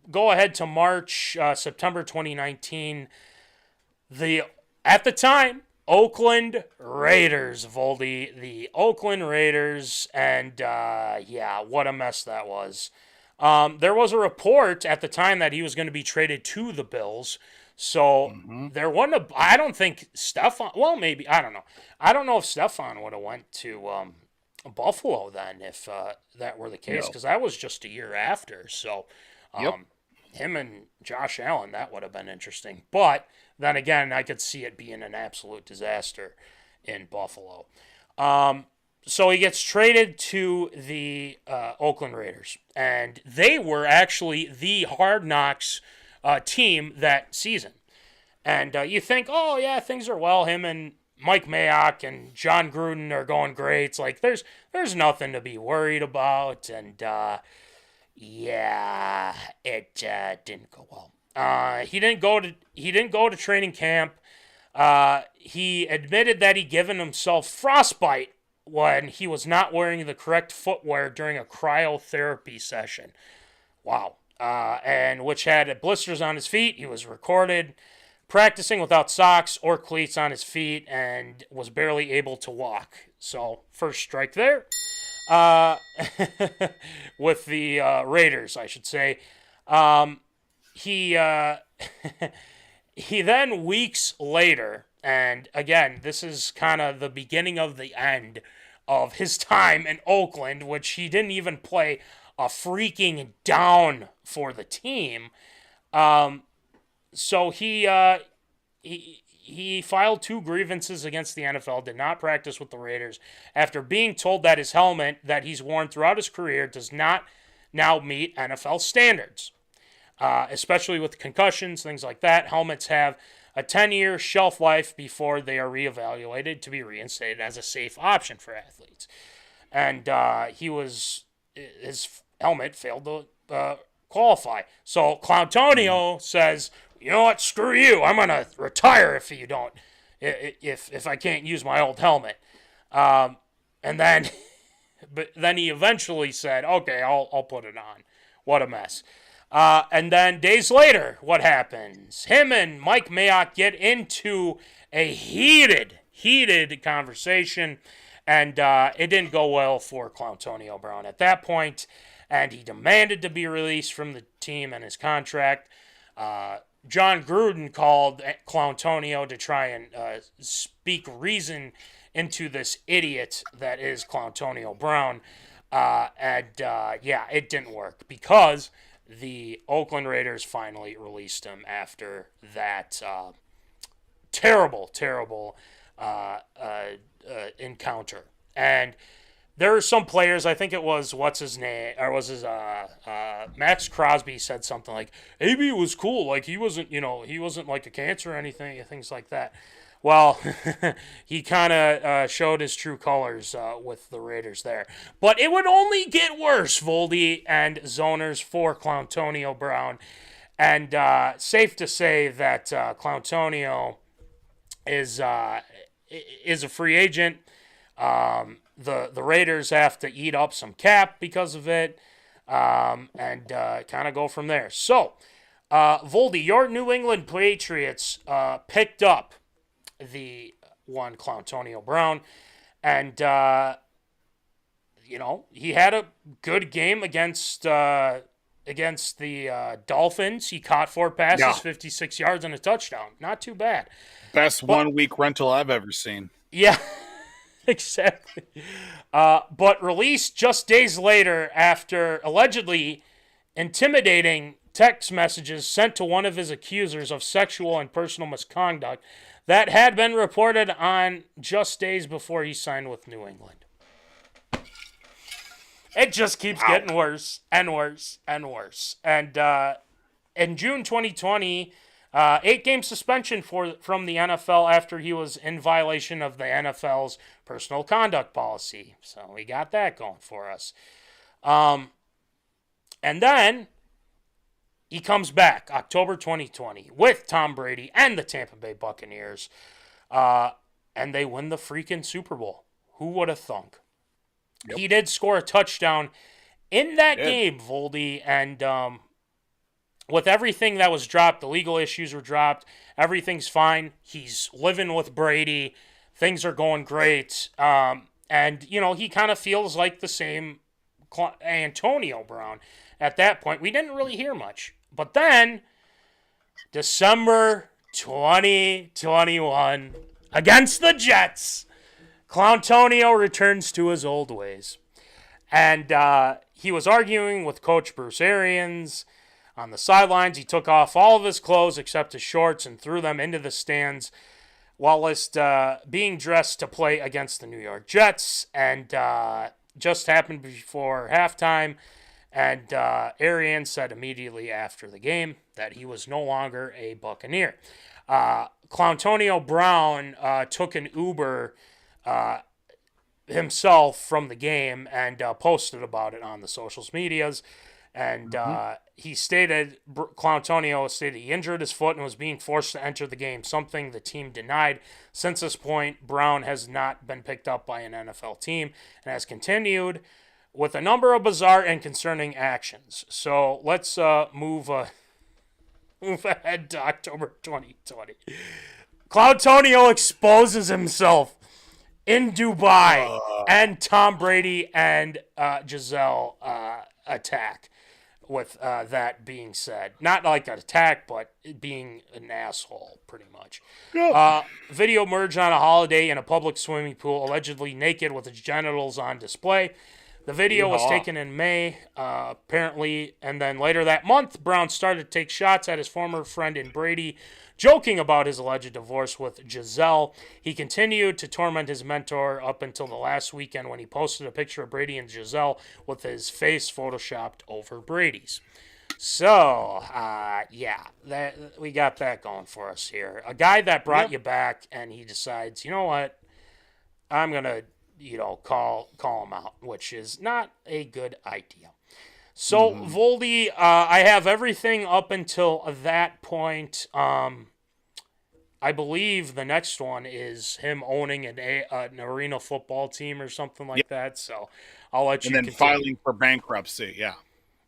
go ahead to March, September 2019. At the time, Oakland Raiders, Voldy, the Oakland Raiders, and what a mess that was. There was a report at the time that he was going to be traded to the Bills, so there wasn't I don't think Stephon, well, maybe, I don't know. I don't know if Stephon would have went to Buffalo then if that were the case, because that was just a year after, so him and Josh Allen, that would have been interesting, but then again, I could see it being an absolute disaster in Buffalo. So he gets traded to the Oakland Raiders, and they were actually the Hard Knocks team that season. And you think, oh, yeah, things are well. Him and Mike Mayock and John Gruden are going great. It's like there's nothing to be worried about. And, it didn't go well. He didn't go to training camp. He admitted that he'd given himself frostbite when he was not wearing the correct footwear during a cryotherapy session. Wow. And which had blisters on his feet. He was recorded practicing without socks or cleats on his feet and was barely able to walk. So, first strike there. With the Raiders, I should say. He then, weeks later, and again, this is kind of the beginning of the end of his time in Oakland, which he didn't even play a freaking down for the team. So he filed 2 grievances against the NFL, did not practice with the Raiders, after being told that his helmet that he's worn throughout his career does not now meet NFL standards. Especially with concussions, things like that. Helmets have a 10-year shelf life before they are reevaluated to be reinstated as a safe option for athletes. And his helmet failed to qualify. So Clowntonio says, you know what, screw you. I'm going to retire if you don't, if I can't use my old helmet. And then, but then he eventually said, okay, I'll put it on. What a mess. And then days later, what happens? Him and Mike Mayock get into a heated conversation, and it didn't go well for Clowntonio Brown at that point, and he demanded to be released from the team and his contract. John Gruden called Clowntonio to try and speak reason into this idiot that is Clowntonio Brown, it didn't work because the Oakland Raiders finally released him after that terrible encounter. And there are some players, I think it was, Max Crosby said something like, AB was cool, like he wasn't like a cancer or anything, things like that. Well, he kind of showed his true colors with the Raiders there. But it would only get worse, Voldy and Zoners, for Clowntonio Brown. And safe to say that Clowntonio is is a free agent. The Raiders have to eat up some cap because of it, and kind of go from there. So, Voldy, your New England Patriots picked up the one Clowntonio Brown, and he had a good game against the Dolphins. He caught 4 passes, 56 yards, and a touchdown. Not too bad. Best 1 week rental I've ever seen. Yeah, exactly. But released just days later after allegedly intimidating text messages sent to one of his accusers of sexual and personal misconduct that had been reported on just days before he signed with New England. It just keeps getting worse and worse and worse. And in June 2020, 8-game suspension from the NFL after he was in violation of the NFL's personal conduct policy. So we got that going for us. And then he comes back October 2020 with Tom Brady and the Tampa Bay Buccaneers. And they win the freaking Super Bowl. Who would have thunk? Yep. He did score a touchdown in that game, Voldy, and with everything that was dropped, the legal issues were dropped, everything's fine. He's living with Brady. Things are going great. And, he kind of feels like the same Antonio Brown at that point. We didn't really hear much. But then, December 2021, against the Jets, Clowntonio returns to his old ways. And he was arguing with Coach Bruce Arians on the sidelines. He took off all of his clothes except his shorts and threw them into the stands whilst being dressed to play against the New York Jets. And just happened before halftime. And Arians said immediately after the game that he was no longer a Buccaneer. Clowntonio Brown took an Uber himself from the game and posted about it on the social medias. And he stated, Clowntonio stated he injured his foot and was being forced to enter the game, something the team denied. Since this point, Brown has not been picked up by an NFL team and has continued with a number of bizarre and concerning actions. So let's move ahead to October 2020. Clowntonio exposes himself in Dubai, and Tom Brady and Giselle attack. With that being said, not like an attack, but being an asshole, pretty much. Video emerged on a holiday in a public swimming pool, allegedly naked with his genitals on display. The video was taken in May, apparently, and then later that month, Brown started to take shots at his former friend in Brady, joking about his alleged divorce with Giselle. He continued to torment his mentor up until the last weekend when he posted a picture of Brady and Giselle with his face photoshopped over Brady's. So, we got that going for us here. A guy that brought you back, and he decides, you know what, I'm going to, call him out, which is not a good idea. So, Voldy, I have everything up until that point. I believe the next one is him owning an arena football team or something like that. So, I'll let you continue. And then filing for bankruptcy,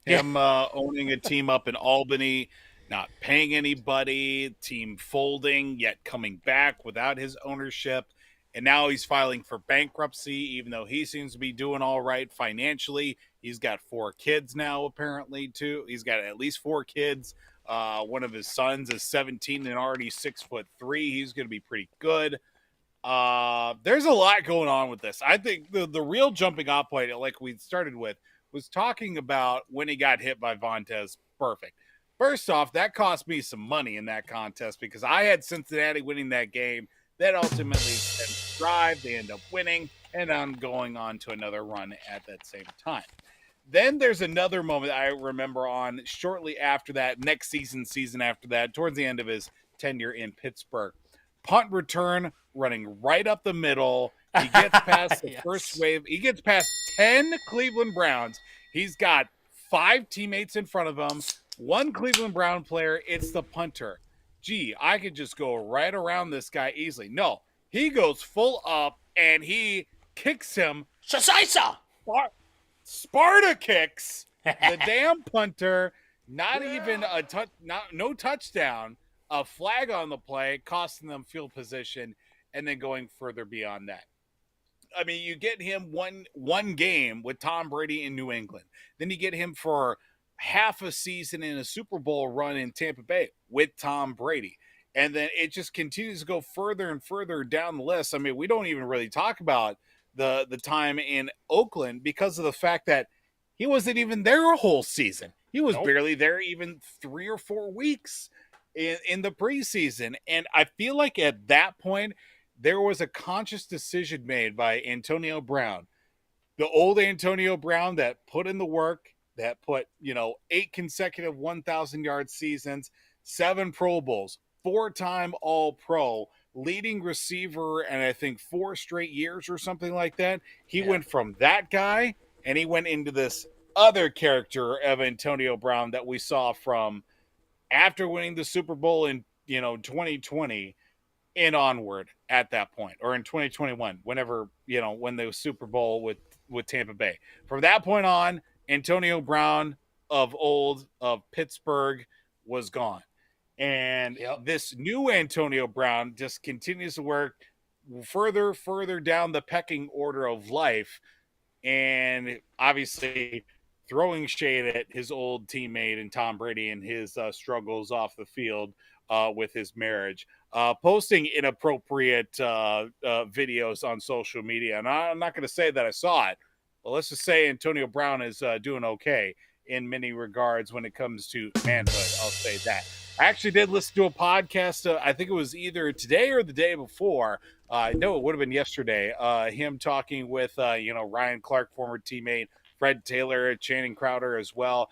Him owning a team up in Albany, not paying anybody, team folding, yet coming back without his ownership. And now he's filing for bankruptcy, even though he seems to be doing all right financially. He's got 4 kids now, apparently, too. He's got at least 4 kids. One of his sons is 17 and already 6'3". He's going to be pretty good. There's a lot going on with this. I think the real jumping off point, like we started with, was talking about when he got hit by Vontaze Perfect. First off, that cost me some money in that contest because I had Cincinnati winning that game. That ultimately ends the drive. They end up winning, and I'm going on to another run at that same time. Then there's another moment I remember on shortly after that, next season after that, towards the end of his tenure in Pittsburgh. Punt return, running right up the middle. He gets past the first wave. He gets past 10 Cleveland Browns. He's got 5 teammates in front of him, 1 Cleveland Brown player. It's the punter. Gee, I could just go right around this guy easily. No, He goes full up and he kicks him. Shasisa! Sparta kicks the damn punter. Not even no touchdown. A flag on the play, costing them field position, and then going further beyond that. I mean, you get him one game with Tom Brady in New England. Then you get him for half a season in a Super Bowl run in Tampa Bay with Tom Brady. And then it just continues to go further and further down the list. I mean, we don't even really talk about the time in Oakland because of the fact that he wasn't even there a whole season. He was barely there even 3 or 4 weeks in the preseason. And I feel like at that point, there was a conscious decision made by Antonio Brown, the old Antonio Brown that put in the work, that put, 8 consecutive 1,000-yard seasons, 7 Pro Bowls, 4-time All-Pro, leading receiver, and I think 4 straight years or something like that. He went from that guy, and he went into this other character of Antonio Brown that we saw from after winning the Super Bowl in 2020 and onward at that point, or in 2021, whenever when the Super Bowl with Tampa Bay. From that point on, Antonio Brown of old of Pittsburgh was gone. And this new Antonio Brown just continues to work further down the pecking order of life, and obviously throwing shade at his old teammate and Tom Brady and his struggles off the field with his marriage, posting inappropriate videos on social media. And I'm not going to say that I saw it, but let's just say Antonio Brown is doing okay in many regards when it comes to manhood. I'll say that. I actually did listen to a podcast. I think it was either today or the day before. No, it would have been yesterday. Him talking with, Ryan Clark, former teammate, Fred Taylor, Channing Crowder as well.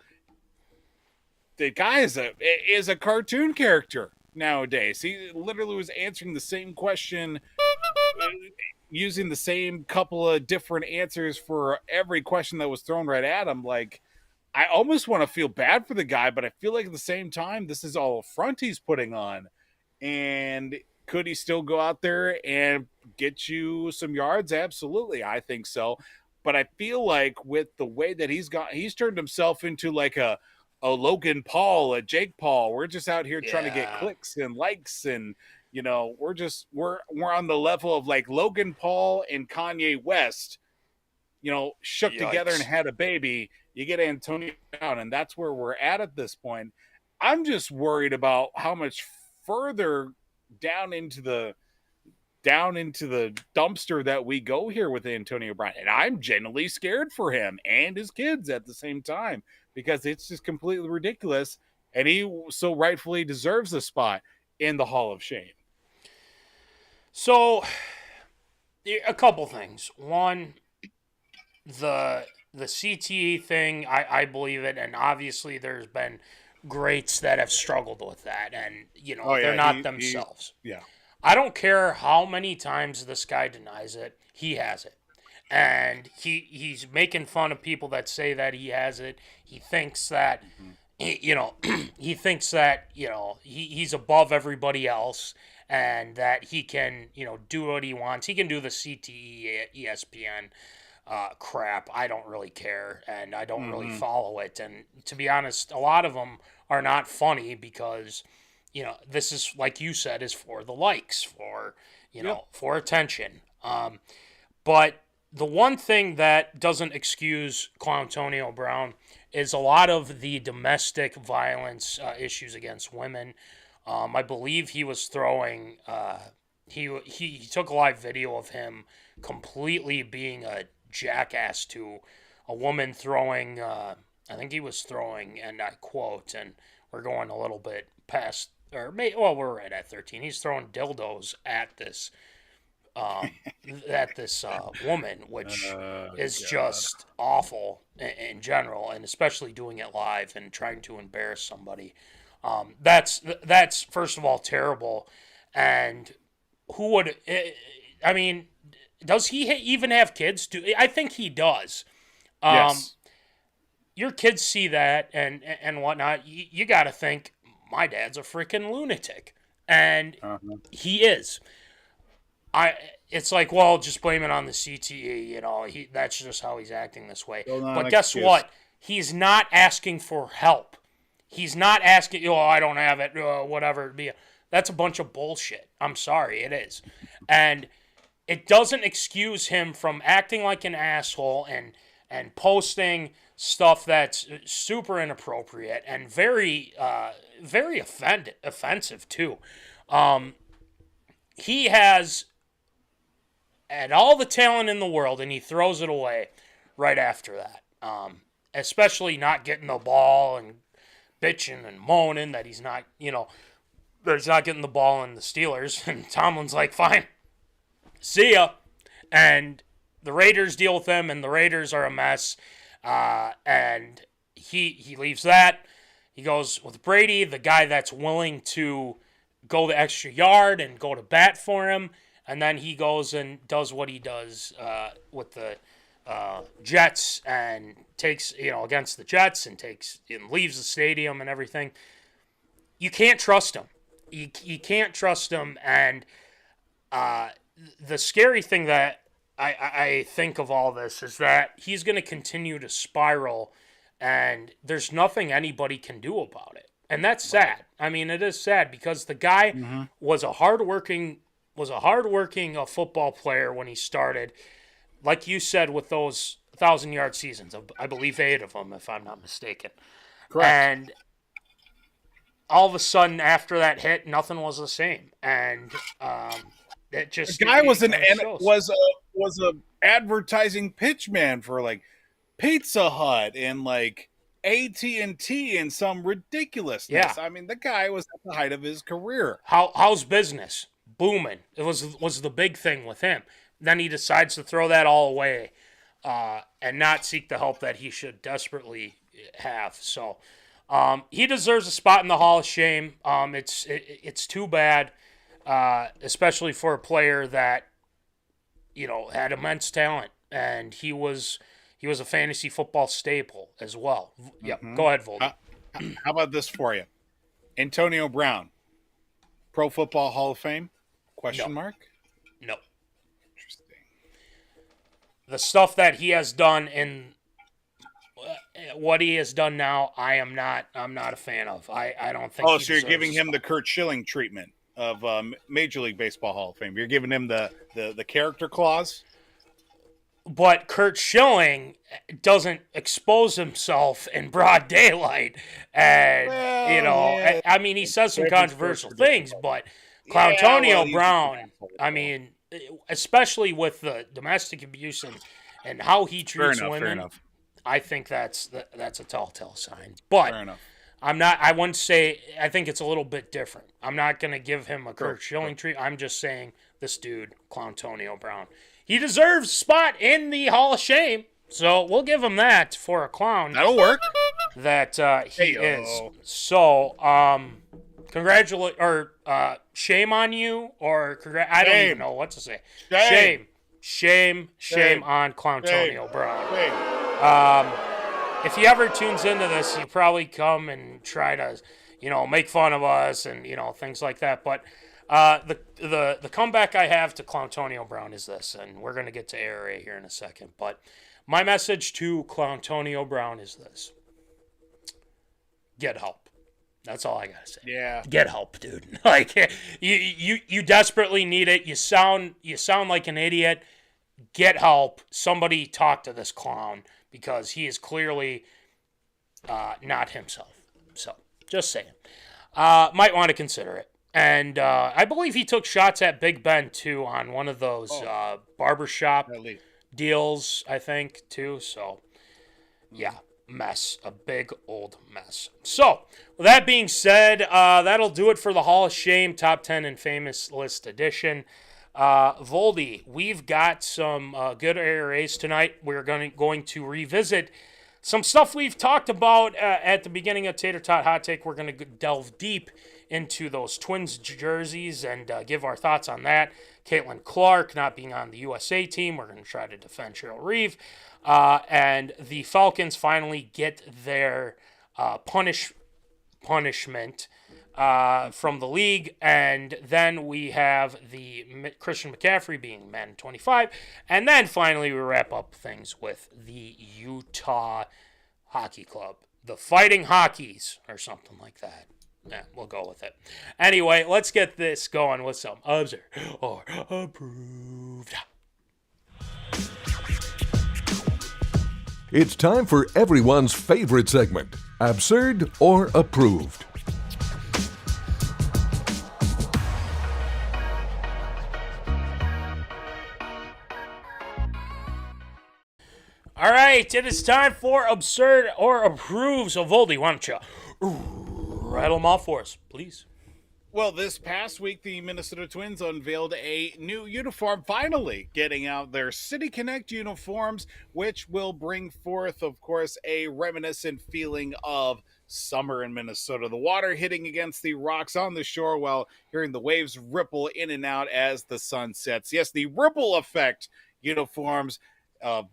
The guy is a cartoon character nowadays. He literally was answering the same question, using the same couple of different answers for every question that was thrown right at him. Like, I almost want to feel bad for the guy, but I feel like at the same time, this is all a front he's putting on. And could he still go out there and get you some yards? Absolutely. I think so. But I feel like with the way that he's turned himself into like a Logan Paul, a Jake Paul. We're just out here trying to get clicks and likes, and we're on the level of like Logan Paul and Kanye West, shook together and had a baby. You get Antonio Brown, and that's where we're at this point. I'm just worried about how much further down into the dumpster that we go here with Antonio Brown. And I'm genuinely scared for him and his kids at the same time, because it's just completely ridiculous. And he so rightfully deserves a spot in the Hall of Shame. So, a couple things. One, the CTE thing, I believe it. And obviously there's been greats that have struggled with that. And, they're not themselves. I don't care how many times this guy denies it, he has it. And he's making fun of people that say that he has it. He thinks that, he thinks that, he's above everybody else and that he can, do what he wants. He can do the CTE, ESPN crap. I don't really care, and I don't really follow it. And to be honest, a lot of them are not funny because, this is, like you said, is for the likes, for, for attention. But the one thing that doesn't excuse Clowntonio Brown is a lot of the domestic violence issues against women. I believe he was throwing, he took a live video of him completely being a jackass to a woman throwing, I think he was throwing, and I quote, and we're going a little bit past, we're right at 13. He's throwing dildos at this woman, which is just awful in general, and especially doing it live and trying to embarrass somebody. That's first of all terrible. And who would? I mean, does he even have kids? I think he does. Yes. Your kids see that and whatnot. You got to think, my dad's a freaking lunatic, and he is. It's like, well, just blame it on the CTE. That's just how he's acting this way. Still not But an guess excuse. what? He's not asking for help. He's not asking, I don't have it, whatever it be. That's a bunch of bullshit. I'm sorry, it is. And it doesn't excuse him from acting like an asshole and posting stuff that's super inappropriate and very offensive too. He has had all the talent in the world, and he throws it away right after that. Especially not getting the ball and bitching and moaning that he's not, that he's not getting the ball in the Steelers. And Tomlin's like, fine, see ya. And the Raiders deal with him, and the Raiders are a mess. And he leaves that. He goes with Brady, the guy that's willing to go the extra yard and go to bat for him. And then he goes and does what he does with the Jets and takes, against the Jets and leaves the stadium and everything. You can't trust him. You can't trust him. And the scary thing that I think of all this is that he's going to continue to spiral, and there's nothing anybody can do about it. And that's sad. I mean, it is sad because the guy was a hardworking football player when he started. Like you said, with those 1,000-yard seasons, I believe 8 of them, if I'm not mistaken. Correct. And all of a sudden, after that hit, nothing was the same. And it just The guy was shows. a advertising pitchman for like Pizza Hut and like AT&T and some ridiculousness. Yeah. I mean, the guy was at the height of his career. How's business? Booming. It was the big thing with him. Then he decides to throw that all away and not seek the help that he should desperately have. So he deserves a spot in the Hall of Shame. It's too bad, especially for a player that had immense talent, and he was a fantasy football staple as well. Yep. Go ahead, Voldy. How about this for you? Antonio Brown, Pro Football Hall of Fame? Question mark? No. Interesting. The stuff that he has done in what he has done now, I'm not a fan of. I don't think. Oh, he so you're deserves giving a him spot. the Kurt Schilling treatment of Major League Baseball Hall of Fame. You're giving him the character clause. But Kurt Schilling doesn't expose himself in broad daylight, and Well, I mean, he says some Different controversial sports are things, different. but Yeah, Clowntonio well, he's Brown, an asshole. I mean, especially with the domestic abuse and how he treats Fair women, enough. I think that's a telltale sign. But Fair enough. I wouldn't say, I think it's a little bit different. I'm not going to give him a Kurt Schilling treat. I'm just saying this dude, Clowntonio Brown, he deserves a spot in the Hall of Shame. So we'll give him that for a clown That'll work. that he Hey-o. is. So, congratulate or shame on you, or I don't even know what to say. Shame on Clowntonio Brown. Hey, If he ever tunes into this, he'll probably come and try to, make fun of us and things like that. But the comeback I have to Clowntonio Brown is this, and we're gonna get to ARA here in a second. But my message to Clowntonio Brown is this: get help. That's all I gotta say. yeah. Get help, dude. Like you desperately need it. You sound like an idiot. Get help. Somebody talk to this clown, because he is clearly not himself. So, just saying. Might want to consider it. And I believe he took shots at Big Ben, too, on one of those barbershop At least. deals, I think, too. So, yeah, mess. A big old mess. So, with that being said, that'll do it for the Hall of Shame Top 10 and Famous List edition. Voldy, we've got some good ARAs tonight. We're going to revisit some stuff we've talked about at the beginning of Tater Tot Hot Take. We're going to delve deep into those Twins jerseys and give our thoughts on that. Caitlinclark not being on the USA team. We're going to try to defend Cheryl Reeve. And the Falcons finally get their punishment from the league, and then we have the Christian McCaffrey being Madden 25, and then finally we wrap up things with the Utah Hockey Club, the Fighting Hockeys, or something like that. Yeah, we'll go with it. Anyway, let's get this going with some observed or approved. It's time for everyone's favorite segment, Absurd or Approved. All right, it is time for Absurd or Approved. So, Voldy, why don't you rattle them off for us, please? Well, this past week, the Minnesota Twins unveiled a new uniform, finally getting out their City Connect uniforms, which will bring forth, of course, a reminiscent feeling of summer in Minnesota. The water hitting against the rocks on the shore while hearing the waves ripple in and out as the sun sets. Yes, the ripple effect uniforms.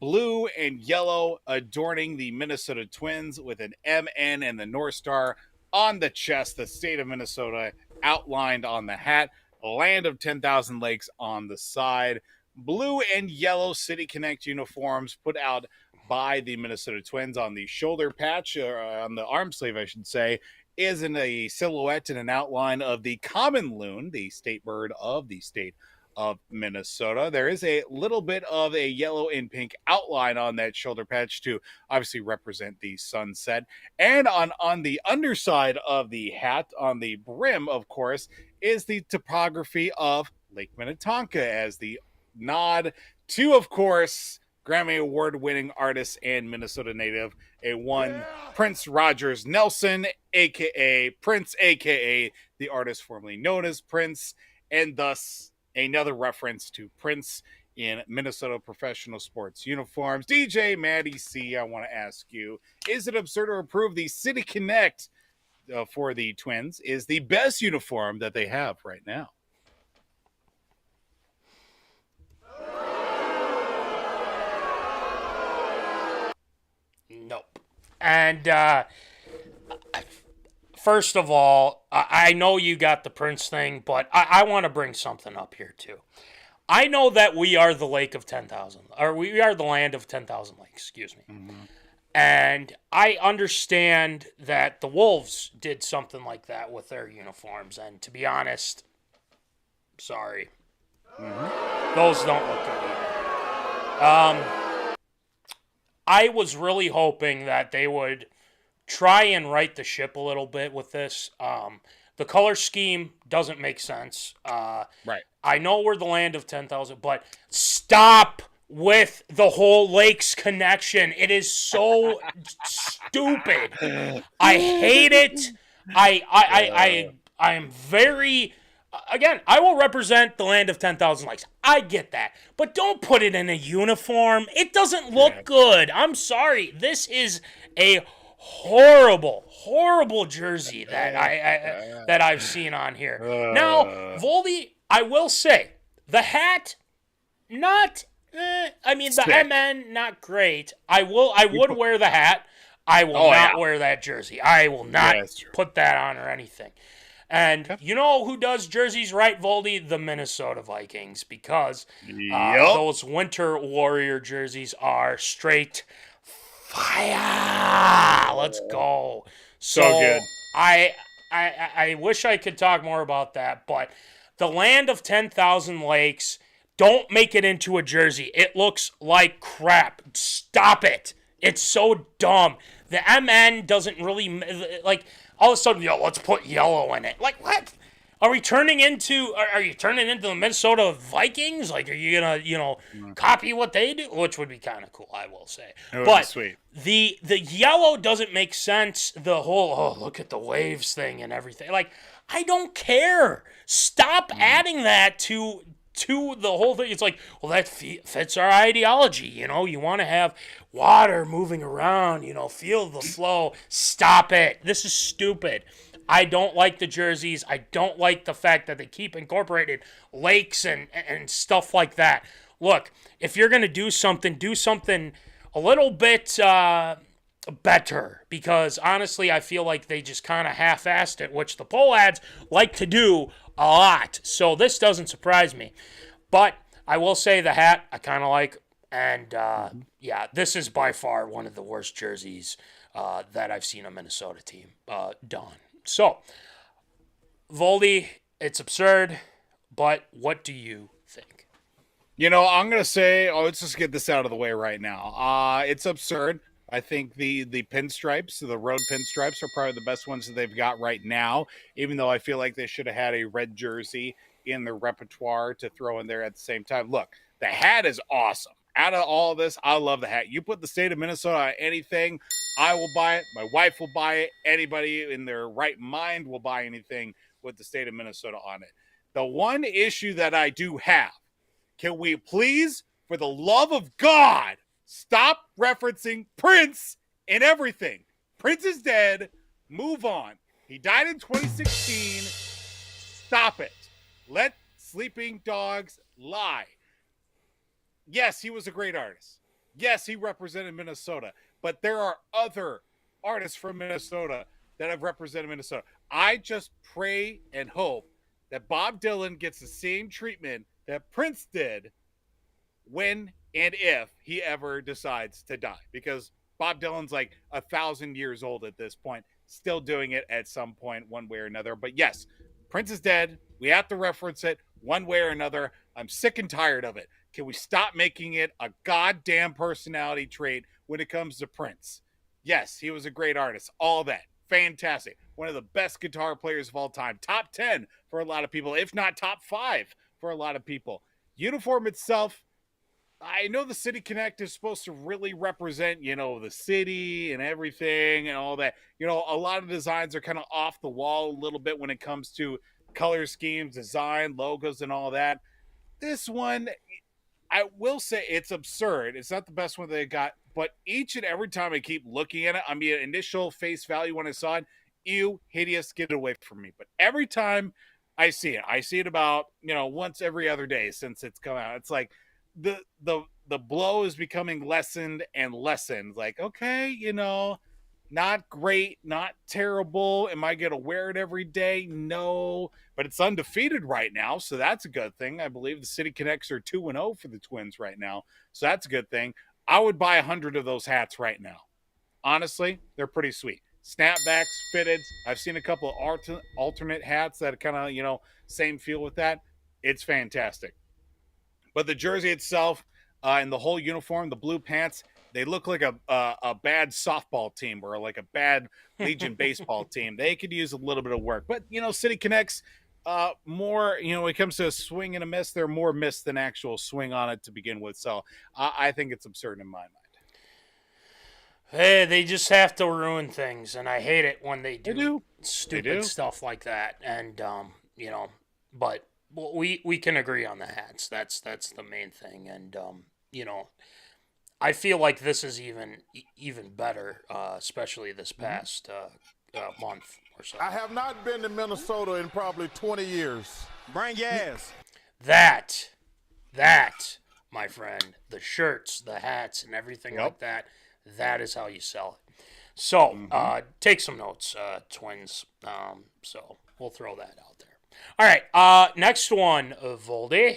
Blue and yellow adorning the Minnesota Twins with an MN and the North Star on the chest, the state of Minnesota outlined on the hat, land of 10,000 lakes on the side. Blue and yellow City Connect uniforms put out by the Minnesota Twins on the shoulder patch, or on the arm sleeve, I should say, is in a silhouette and an outline of the common loon, the state bird of the state of Minnesota. There is a little bit of a yellow and pink outline on that shoulder patch to obviously represent the sunset. And on the underside of the hat, on the brim, of course, is the topography of Lake Minnetonka as the nod to, of course, Grammy Award-winning artist and Minnesota native, Prince Rogers Nelson, a.k.a. Prince, a.k.a. the artist formerly known as Prince, and thus another reference to Prince in Minnesota professional sports uniforms. DJ Maddie C, I want to ask you, is it absurd or approved the City Connect for the Twins is the best uniform that they have right now? Nope. And first of all, I know you got the Prince thing, but I want to bring something up here too. I know that we are the lake of 10,000, or we are the land of 10,000 lakes, excuse me. Mm-hmm. And I understand that the Wolves did something like that with their uniforms, and to be honest, sorry. Mm-hmm. Those don't look good either. I was really hoping that they would try and right the ship a little bit with this. The color scheme doesn't make sense. Right. I know we're the land of 10,000, but stop with the whole lakes connection. It is so stupid. I hate it. I am very... Again, I will represent the land of 10,000 lakes. I get that. But don't put it in a uniform. It doesn't look good. I'm sorry. This is a horrible jersey that I've seen on here. Now, Voldy, I will say, the hat, not, the MN, not great. I would wear the hat. I will not wear that jersey. I will not put that on or anything. And you know who does jerseys right, Voldy? The Minnesota Vikings, because those Winter Warrior jerseys are straight fire. Let's go. So good. I wish I could talk more about that, but the land of 10,000 lakes, don't make it into a jersey. It looks like crap. Stop it. It's so dumb. The MN doesn't really, like, all of a sudden, let's put yellow in it. Like, what? Are you turning into the Minnesota Vikings? Like, are you gonna, copy what they do? Which would be kind of cool, I will say. But sweet. The yellow doesn't make sense. The whole, look at the waves thing and everything. Like, I don't care. Stop adding that to the whole thing. It's like, well, that fits our ideology. You want to have water moving around, feel the flow. Stop it. This is stupid. I don't like the jerseys. I don't like the fact that they keep incorporating lakes and stuff like that. Look, if you're going to do something a little bit better, because honestly, I feel like they just kind of half-assed it, which the poll ads like to do a lot. So this doesn't surprise me. But I will say the hat I kind of like. And, yeah, this is by far one of the worst jerseys that I've seen a Minnesota team don. So, Voldy, it's absurd, but what do you think? You know, I'm going to say, let's just get this out of the way right now. It's absurd. I think the pinstripes, the road pinstripes, are probably the best ones that they've got right now, even though I feel like they should have had a red jersey in their repertoire to throw in there at the same time. Look, the hat is awesome. Out of all of this, I love the hat. You put the state of Minnesota on anything, I will buy it. My wife will buy it. Anybody in their right mind will buy anything with the state of Minnesota on it. The one issue that I do have, can we please, for the love of God, stop referencing Prince in everything? Prince is dead. Move on. He died in 2016. Stop it. Let sleeping dogs lie. Yes, he was a great artist. Yes, he represented Minnesota. But there are other artists from Minnesota that have represented Minnesota. I just pray and hope that Bob Dylan gets the same treatment that Prince did when and if he ever decides to die. Because Bob Dylan's like 1,000 years old at this point, still doing it at some point, one way or another. But yes, Prince is dead. We have to reference it one way or another. I'm sick and tired of it. Can we stop making it a goddamn personality trait when it comes to Prince? Yes, he was a great artist. All that. Fantastic. One of the best guitar players of all time. Top 10 for a lot of people, if not top 5 for a lot of people. Uniform itself, I know the City Connect is supposed to really represent, you know, the city and everything and all that. You know, a lot of designs are kind of off the wall a little bit when it comes to color schemes, design, logos, and all that. This one, I will say it's absurd. It's not the best one they got, but each and every time I keep looking at it, I mean, initial face value when I saw it, ew, hideous, get it away from me. But every time I see it about, you know, once every other day since it's come out. It's like the blow is becoming lessened and lessened. Like, okay, you know, not great, not terrible. Am I going to wear it every day? No, but it's undefeated right now, so that's a good thing. I believe the City Connects are 2-0 for the Twins right now, so that's a good thing. I would buy 100 of those hats right now. Honestly, they're pretty sweet. Snapbacks, fitteds. I've seen a couple of alternate hats that kind of, you know, same feel with that. It's fantastic. But the jersey itself and the whole uniform, the blue pants, they look like a bad softball team or like a bad Legion baseball team. They could use a little bit of work. But, you know, City Connects, more, you know, when it comes to a swing and a miss, they're more miss than actual swing on it to begin with. So I think it's absurd in my mind. Hey, they just have to ruin things, and I hate it when they do stupid do. stuff like that. And, you know, but we can agree on the hats. That's the main thing. And, you know, I feel like this is even better, especially this past month or so. I have not been to Minnesota in probably 20 years. Bring your ass. That, my friend, the shirts, the hats, and everything like that, that is how you sell it. So, take some notes, Twins. So, we'll throw that out there. All right, next one, Voldy.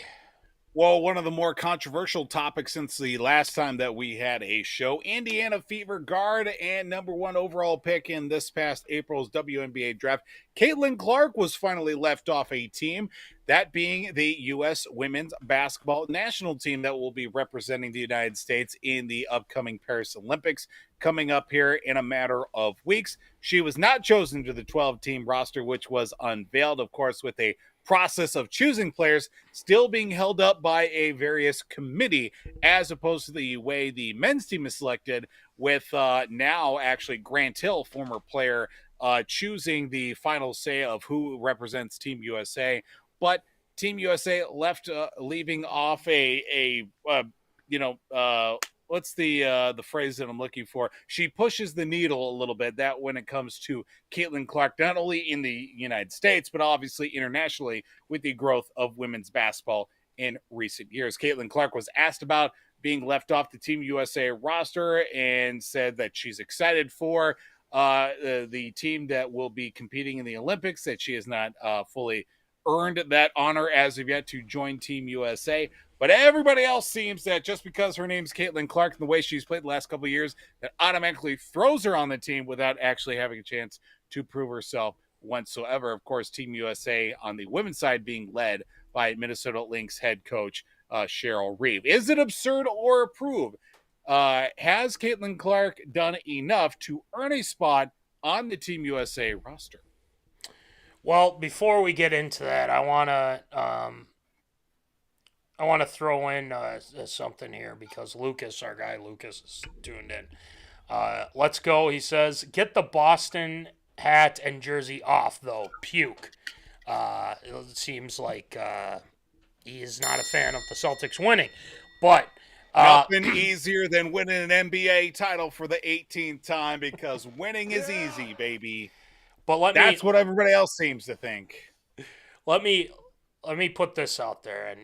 Well, one of the more controversial topics since the last time that we had a show, Indiana Fever guard and #1 overall pick in this past April's WNBA draft, Caitlinclark was finally left off a team, that being the U.S. women's basketball national team that will be representing the United States in the upcoming Paris Olympics coming up here in a matter of weeks. She was not chosen to the 12-team roster, which was unveiled, of course, with a process of choosing players still being held up by a various committee, as opposed to the way the men's team is selected, with now actually Grant Hill, former player, choosing the final say of who represents Team USA. But Team USA leaving off what's the phrase that I'm looking for? She pushes the needle a little bit, that when it comes to Caitlinclark, not only in the United States, but obviously internationally with the growth of women's basketball in recent years. Caitlinclark was asked about being left off the Team USA roster and said that she's excited for the team that will be competing in the Olympics, that she has not fully earned that honor as of yet to join Team USA. But everybody else seems that just because her name's Caitlin-Clark and the way she's played the last couple of years, that automatically throws her on the team without actually having a chance to prove herself whatsoever. Of course, Team USA on the women's side being led by Minnesota Lynx head coach Cheryl Reeve. Is it absurd or approved? Has Caitlin-Clark done enough to earn a spot on the Team USA roster? Well, before we get into that, I want to throw in something here because Lucas, our guy Lucas, is tuned in. Let's go, he says. Get the Boston hat and jersey off, though. Puke. It seems like he is not a fan of the Celtics winning. But nothing easier than winning an NBA title for the 18th time because winning is easy, baby. But that's what everybody else seems to think. Let me put this out there, and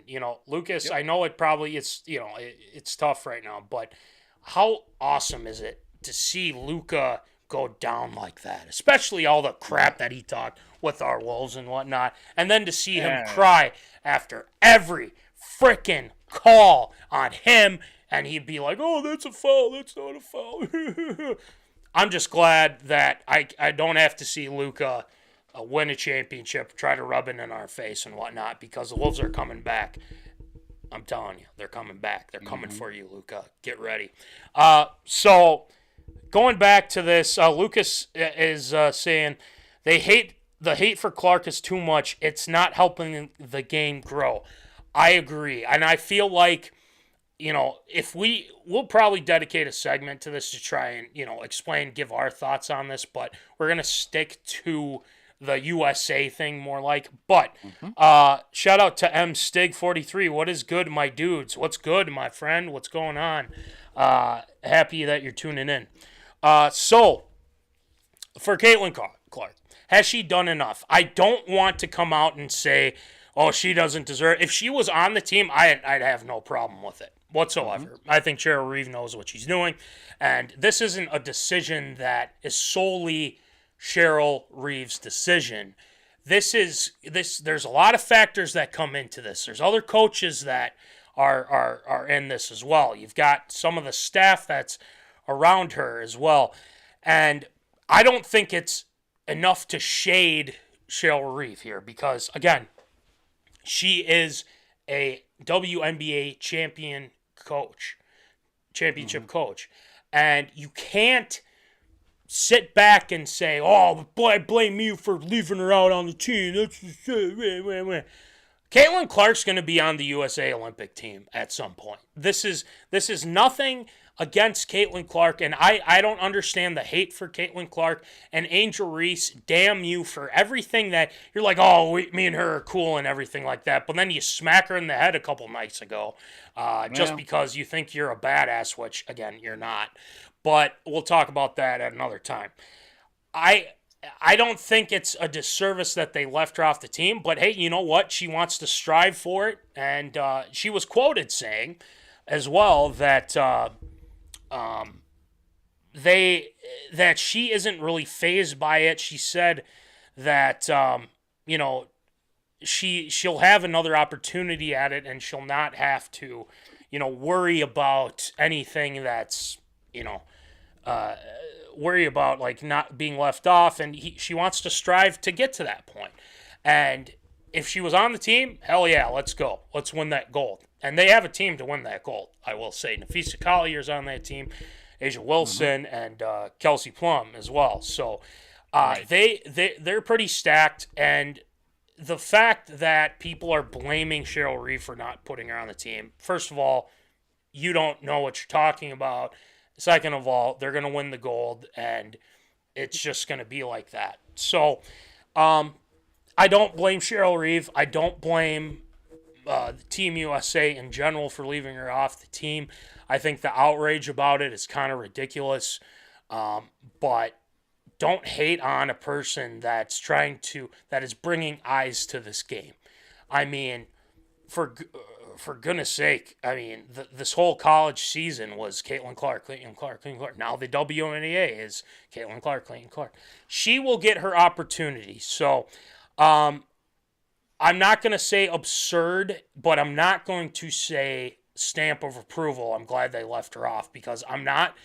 Lucas, I know it probably it's tough right now, but how awesome is it to see Luka go down like that, especially all the crap that he talked with our Wolves and whatnot, and then to see him cry after every freaking call on him, and he'd be like, "Oh, that's a foul. That's not a foul." I'm just glad that I don't have to see Luka win a championship, try to rub it in our face and whatnot, because the Wolves are coming back. I'm telling you, they're coming back. They're coming for you, Luka. Get ready. So going back to this, Lucas is saying the hate for Clark is too much. It's not helping the game grow. I agree, and I feel like if we'll probably dedicate a segment to this to try and explain, give our thoughts on this, but we're gonna stick to the USA thing more like. But shout out to M Stig 43. What is good, my dudes? What's good, my friend? What's going on? Happy that you're tuning in. So for Caitlin Clark, has she done enough? I don't want to come out and say, oh, she doesn't deserve it. If she was on the team, I'd have no problem with it whatsoever. I think Cheryl Reeve knows what she's doing, and this isn't a decision that is solely Cheryl Reeve's decision. There's a lot of factors that come into this. There's other coaches that are in this as well. You've got some of the staff that's around her as well. And I don't think it's enough to shade Cheryl Reeve here because, again, she is a WNBA championship coach. And you can't sit back and say, oh, boy, blame you for leaving her out on the team. Caitlin Clark's going to be on the USA Olympic team at some point. This is nothing against Caitlin Clark, and I don't understand the hate for Caitlin Clark. And Angel Reese, damn you for everything that you're like, oh, me and her are cool and everything like that, but then you smack her in the head a couple nights ago just because you think you're a badass, which, again, you're not. But we'll talk about that at another time. I don't think it's a disservice that they left her off the team, but hey, you know what? She wants to strive for it, and she was quoted saying as well that that she isn't really fazed by it. She said that she'll have another opportunity at it, and she'll not have to worry about anything that's worry about like not being left off, and she wants to strive to get to that point. And if she was on the team, hell yeah, let's go. Let's win that gold. And they have a team to win that gold, I will say. Nafisa Collier's on that team, Asia Wilson, and Kelsey Plum as well. So they're pretty stacked. And the fact that people are blaming Cheryl Reeve for not putting her on the team, first of all, you don't know what you're talking about. Second of all, they're going to win the gold, and it's just going to be like that. So I don't blame Cheryl Reeve. I don't blame the Team USA in general for leaving her off the team. I think the outrage about it is kind of ridiculous. But don't hate on a person that is bringing eyes to this game. I mean, for for goodness sake, I mean, this whole college season was Caitlin Clark. Now the WNBA is Caitlin Clark. She will get her opportunity. So, I'm not going to say absurd, but I'm not going to say stamp of approval. I'm glad they left her off because I'm not.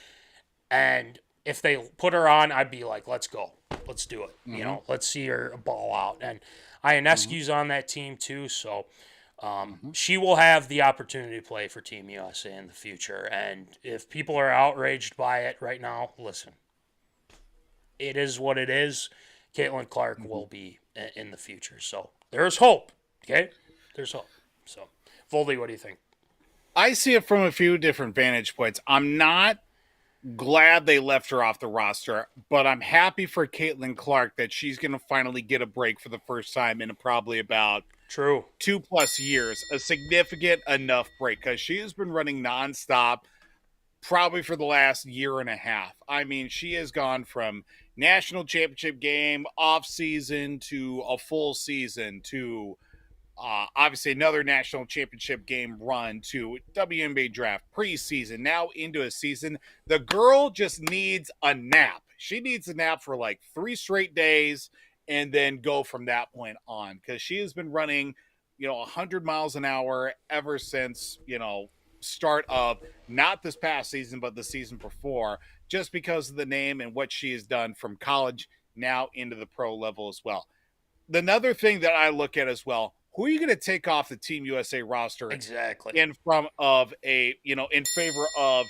And if they put her on, I'd be like, let's go. Let's do it. You know, let's see her ball out. And Ionescu's on that team too, so she will have the opportunity to play for Team USA in the future. And if people are outraged by it right now, listen, it is what it is. Caitlin Clark will be in the future. So there's hope, okay? There's hope. So, Voldy, what do you think? I see it from a few different vantage points. I'm not glad they left her off the roster, but I'm happy for Caitlin Clark that she's going to finally get a break for the first time in probably about 2+ years, a significant enough break, because she has been running nonstop probably for the last year and a half. I mean, she has gone from national championship game, off season, to a full season, to obviously another national championship game run, to WNBA draft, preseason, now into a season. The girl just needs a nap. She needs a nap for like 3 straight days and then go from that point on, because she has been running, 100 miles an hour ever since, start of not this past season, but the season before, just because of the name and what she has done from college now into the pro level as well. Another thing that I look at as well, who are you going to take off the Team USA roster Exactly. in front of in favor of,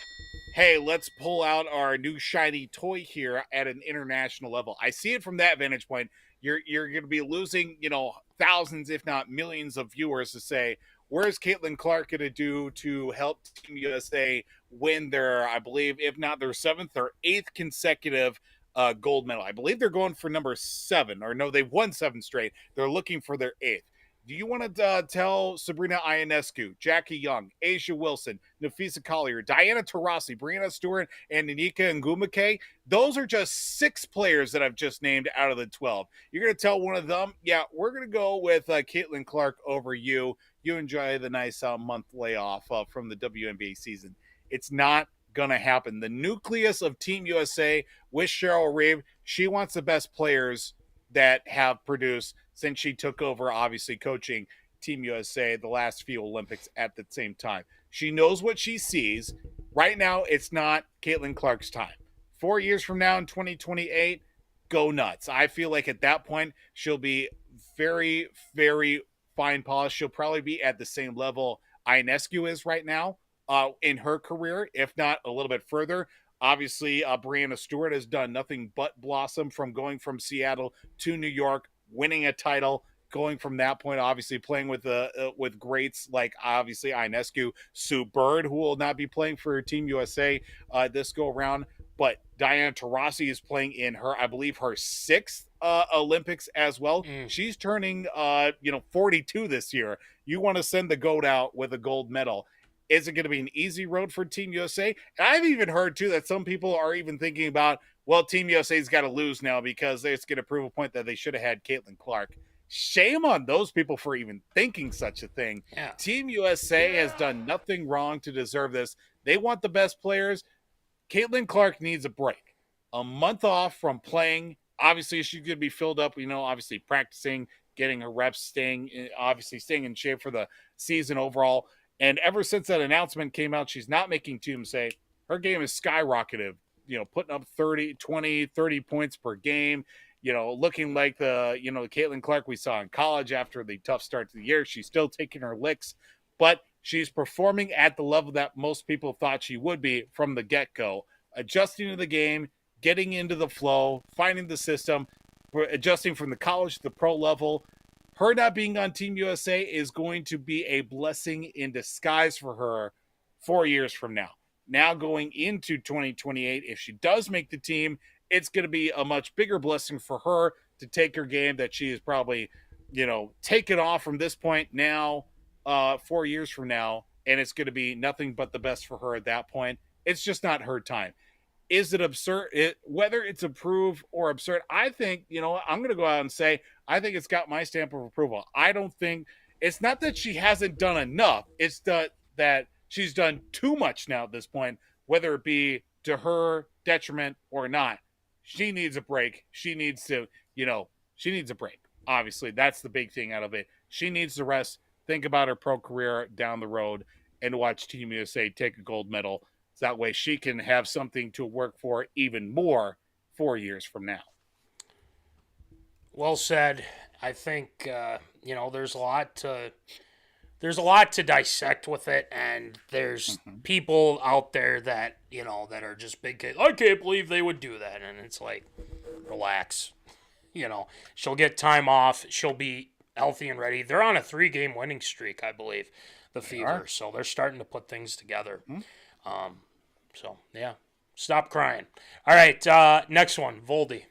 hey, let's pull out our new shiny toy here at an international level? I see it from that vantage point. You're going to be losing, thousands, if not millions of viewers to say, where's Caitlin Clark going to do to help Team USA win their, I believe, if not their 7th or 8th consecutive gold medal? I believe they're going for number 7, or no, they've won 7 straight. They're looking for their 8th. Do you want to tell Sabrina Ionescu, Jackie Young, Asia Wilson, Nafisa Collier, Diana Taurasi, Brianna Stewart, and Nanika Ngumake? Those are just 6 players that I've just named out of the 12. You're going to tell one of them, yeah, we're going to go with Caitlin Clark over you. You enjoy the nice month layoff from the WNBA season. It's not going to happen. The nucleus of Team USA with Cheryl Reeve, she wants the best players that have produced since she took over, obviously, coaching Team USA the last few Olympics at the same time. She knows what she sees. Right now, it's not Caitlin Clark's time. 4 years from now in 2028, go nuts. I feel like at that point, she'll be very, very fine polished. She'll probably be at the same level Ionescu is right now in her career, if not a little bit further. Obviously, Brianna Stewart has done nothing but blossom from going from Seattle to New York, winning a title, going from that point, obviously playing with greats like obviously Ionescu, Sue Bird, who will not be playing for Team USA this go around, but Diana Taurasi is playing in her, I believe, her 6th Olympics as well. She's turning 42 this year. You want to send the GOAT out with a gold medal. Is it going to be an easy road for Team USA? And I've even heard, too, that some people are even thinking about, well, Team USA's got to lose now because it's going to prove a point that they should have had Caitlin Clark. Shame on those people for even thinking such a thing. Yeah. Team USA has done nothing wrong to deserve this. They want the best players. Caitlin Clark needs a break. A month off from playing. Obviously, she's going to be filled up, obviously practicing, getting her reps, staying in shape for the season overall. And ever since that announcement came out, she's not making Team USA. Her game is skyrocketed, putting up 30 points per game, looking like the Caitlin Clark we saw in college after the tough start to the year. She's still taking her licks, but she's performing at the level that most people thought she would be from the get-go, adjusting to the game, getting into the flow, finding the system, adjusting from the college to the pro level. Her not being on Team USA is going to be a blessing in disguise for her 4 years from now. Now going into 2028, if she does make the team, it's going to be a much bigger blessing for her to take her game that she is probably, taken off from this point now, 4 years from now, and it's going to be nothing but the best for her at that point. It's just not her time. Is it absurd? Whether it's approved or absurd, I think, I'm going to go out and say, I think it's got my stamp of approval. I don't think It's not that she hasn't done enough. It's that she's done too much now at this point, whether it be to her detriment or not. She needs a break. She needs to, she needs a break. Obviously, that's the big thing out of it. She needs to rest, think about her pro career down the road, and watch Team USA take a gold medal. So that way she can have something to work for even more 4 years from now. Well said. I think there's a lot to dissect with it, and there's people out there that that are just big kids. I can't believe they would do that, and it's like, relax. She'll get time off. She'll be healthy and ready. They're on a 3-game winning streak, I believe, the Fever. So they're starting to put things together. So yeah, stop crying. All right, next one, Voldy.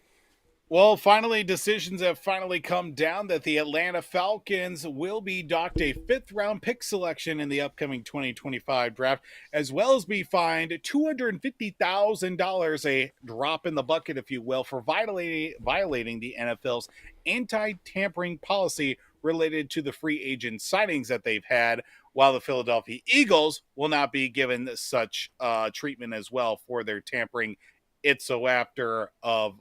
Well, finally, decisions have finally come down that the Atlanta Falcons will be docked a 5th-round pick selection in the upcoming 2025 draft, as well as be fined $250,000, a drop in the bucket, if you will, for violating the NFL's anti-tampering policy related to the free agent signings that they've had, while the Philadelphia Eagles will not be given such treatment as well for their tampering after of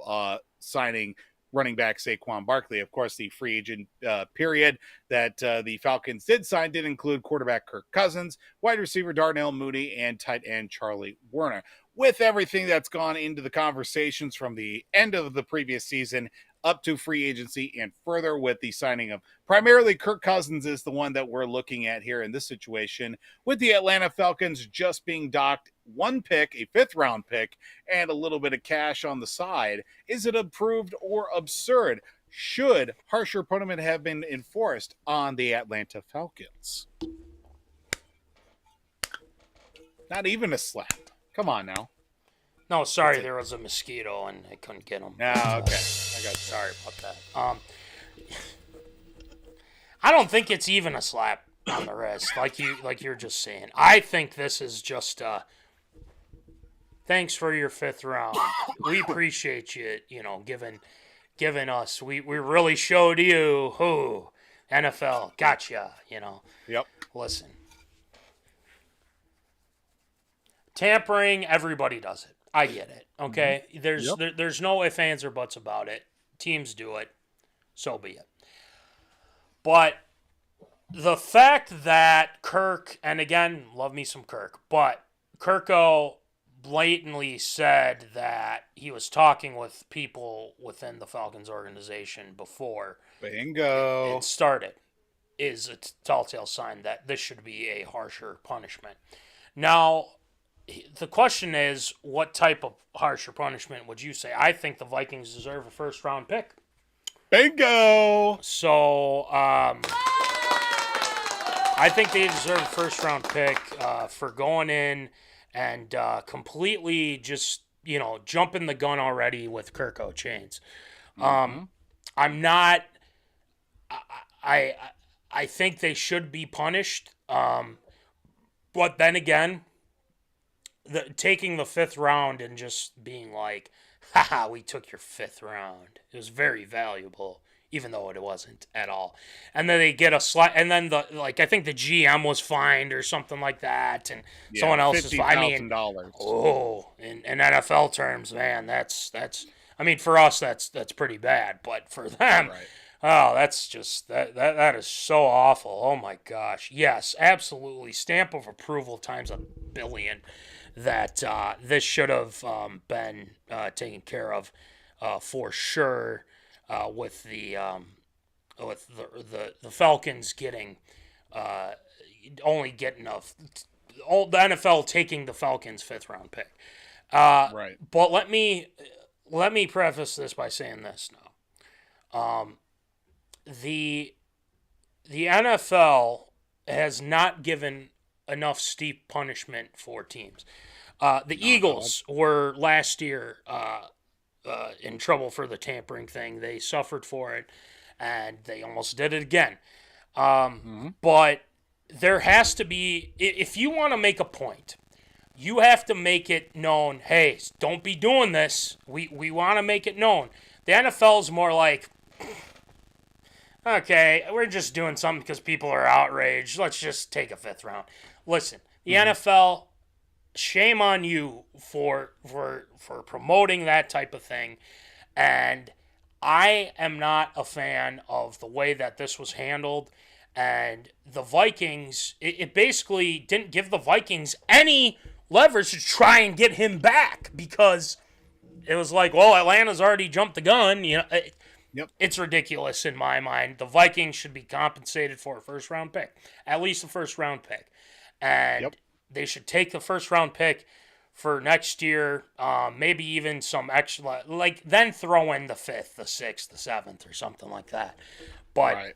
signing running back Saquon Barkley. Of course, the free agent period that the Falcons did sign did include quarterback Kirk Cousins, wide receiver Darnell Mooney, and tight end Charlie Werner. With everything that's gone into the conversations from the end of the previous season up to free agency and further with the signing of primarily Kirk Cousins is the one that we're looking at here in this situation, with the Atlanta Falcons just being docked 1 pick, a 5th-round pick, and a little bit of cash on the side. Is it approved or absurd? Should harsher punishment have been enforced on the Atlanta Falcons? Not even a slap. Come on now. No, sorry, there was a mosquito and I couldn't get him. Okay. I got sorry about that. I don't think it's even a slap on the wrist, like you're just saying. I think this is just thanks for your 5th round. We appreciate you, giving us. We really showed you who NFL gotcha. Yep. Listen, tampering, everybody does it. I get it. Okay, there's no ifs, ands, or buts about it. Teams do it, so be it. But the fact that Kirk, and again, love me some Kirk, but Kirko blatantly said that he was talking with people within the Falcons organization before it started, is a telltale sign that this should be a harsher punishment. Now, the question is, what type of harsher punishment would you say? I think the Vikings deserve a 1st-round pick. Bingo! So, I think they deserve a 1st-round pick for going in and completely just, jumping the gun already with Kirko Chains. I'm not... I think they should be punished. But then again... taking the 5th round and just being like, haha, we took your 5th round. It was very valuable, even though it wasn't at all. And then they get a slot, and then I think the GM was fined or something like that, and someone else is fined. I mean, in NFL terms, man, that's. I mean, for us, that's pretty bad, but for them, right. Oh, that's just that is so awful. Oh my gosh, yes, absolutely, stamp of approval times 1 billion. That this should have been taken care of for sure, with the Falcons getting only getting the NFL taking the Falcons' 5th-round pick. Right. But let me preface this by saying this now. The NFL has not given enough steep punishment for teams. The Eagles were last year in trouble for the tampering thing. They suffered for it, and they almost did it again. But there has to be, if you want to make a point, you have to make it known, hey, don't be doing this. We want to make it known. The NFL is more like, okay, we're just doing something because people are outraged. Let's just take a 5th round. Listen, the NFL, shame on you for promoting that type of thing. And I am not a fan of the way that this was handled. And the Vikings, it basically didn't give the Vikings any leverage to try and get him back, because it was like, well, Atlanta's already jumped the gun. It's ridiculous in my mind. The Vikings should be compensated for a 1st-round pick, at least a 1st-round pick. And they should take the 1st-round pick for next year, maybe even some extra, like then throw in the 5th, the 6th, the 7th, or something like that. But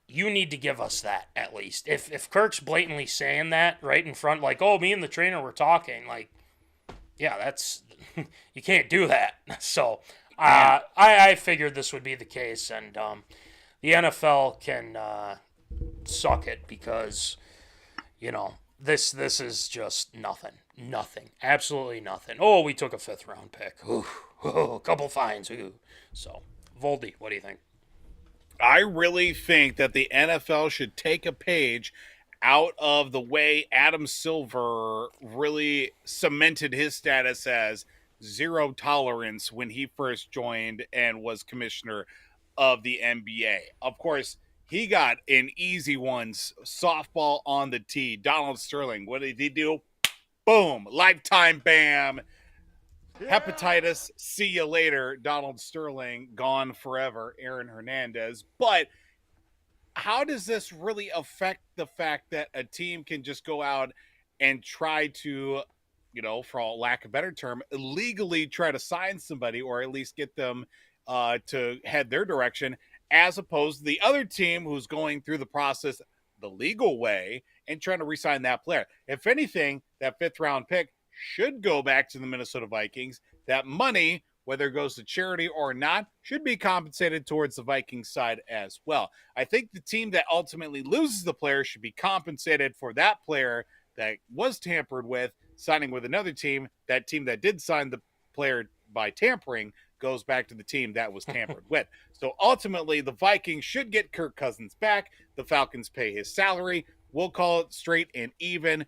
you need to give us that at least. If Kirk's blatantly saying that right in front, like, oh, me and the trainer were talking, like, yeah, that's you can't do that. So I figured this would be the case, and the NFL can suck it, because this is just nothing, absolutely nothing. Oh, we took a 5th-round pick. Ooh, a couple fines. Ooh. So, Voldy, what do you think? I really think that the NFL should take a page out of the way Adam Silver really cemented his status as zero tolerance when he first joined and was commissioner of the NBA. Of course, he got an easy one, softball on the tee. Donald Sterling, what did he do? Boom, lifetime ban. Hepatitis, see you later. Donald Sterling, gone forever. Aaron Hernandez. But how does this really affect the fact that a team can just go out and try to, for lack of a better term, illegally try to sign somebody, or at least get them to head their direction, as opposed to the other team who's going through the process the legal way and trying to re-sign that player? If anything, that 5th-round pick should go back to the Minnesota Vikings. That money, whether it goes to charity or not, should be compensated towards the Vikings side as well. I think the team that ultimately loses the player should be compensated for that player that was tampered with, signing with another team. That team that did sign the player by tampering goes back to the team that was tampered with. So ultimately, the Vikings should get Kirk Cousins back. The Falcons pay his salary. We'll call it straight and even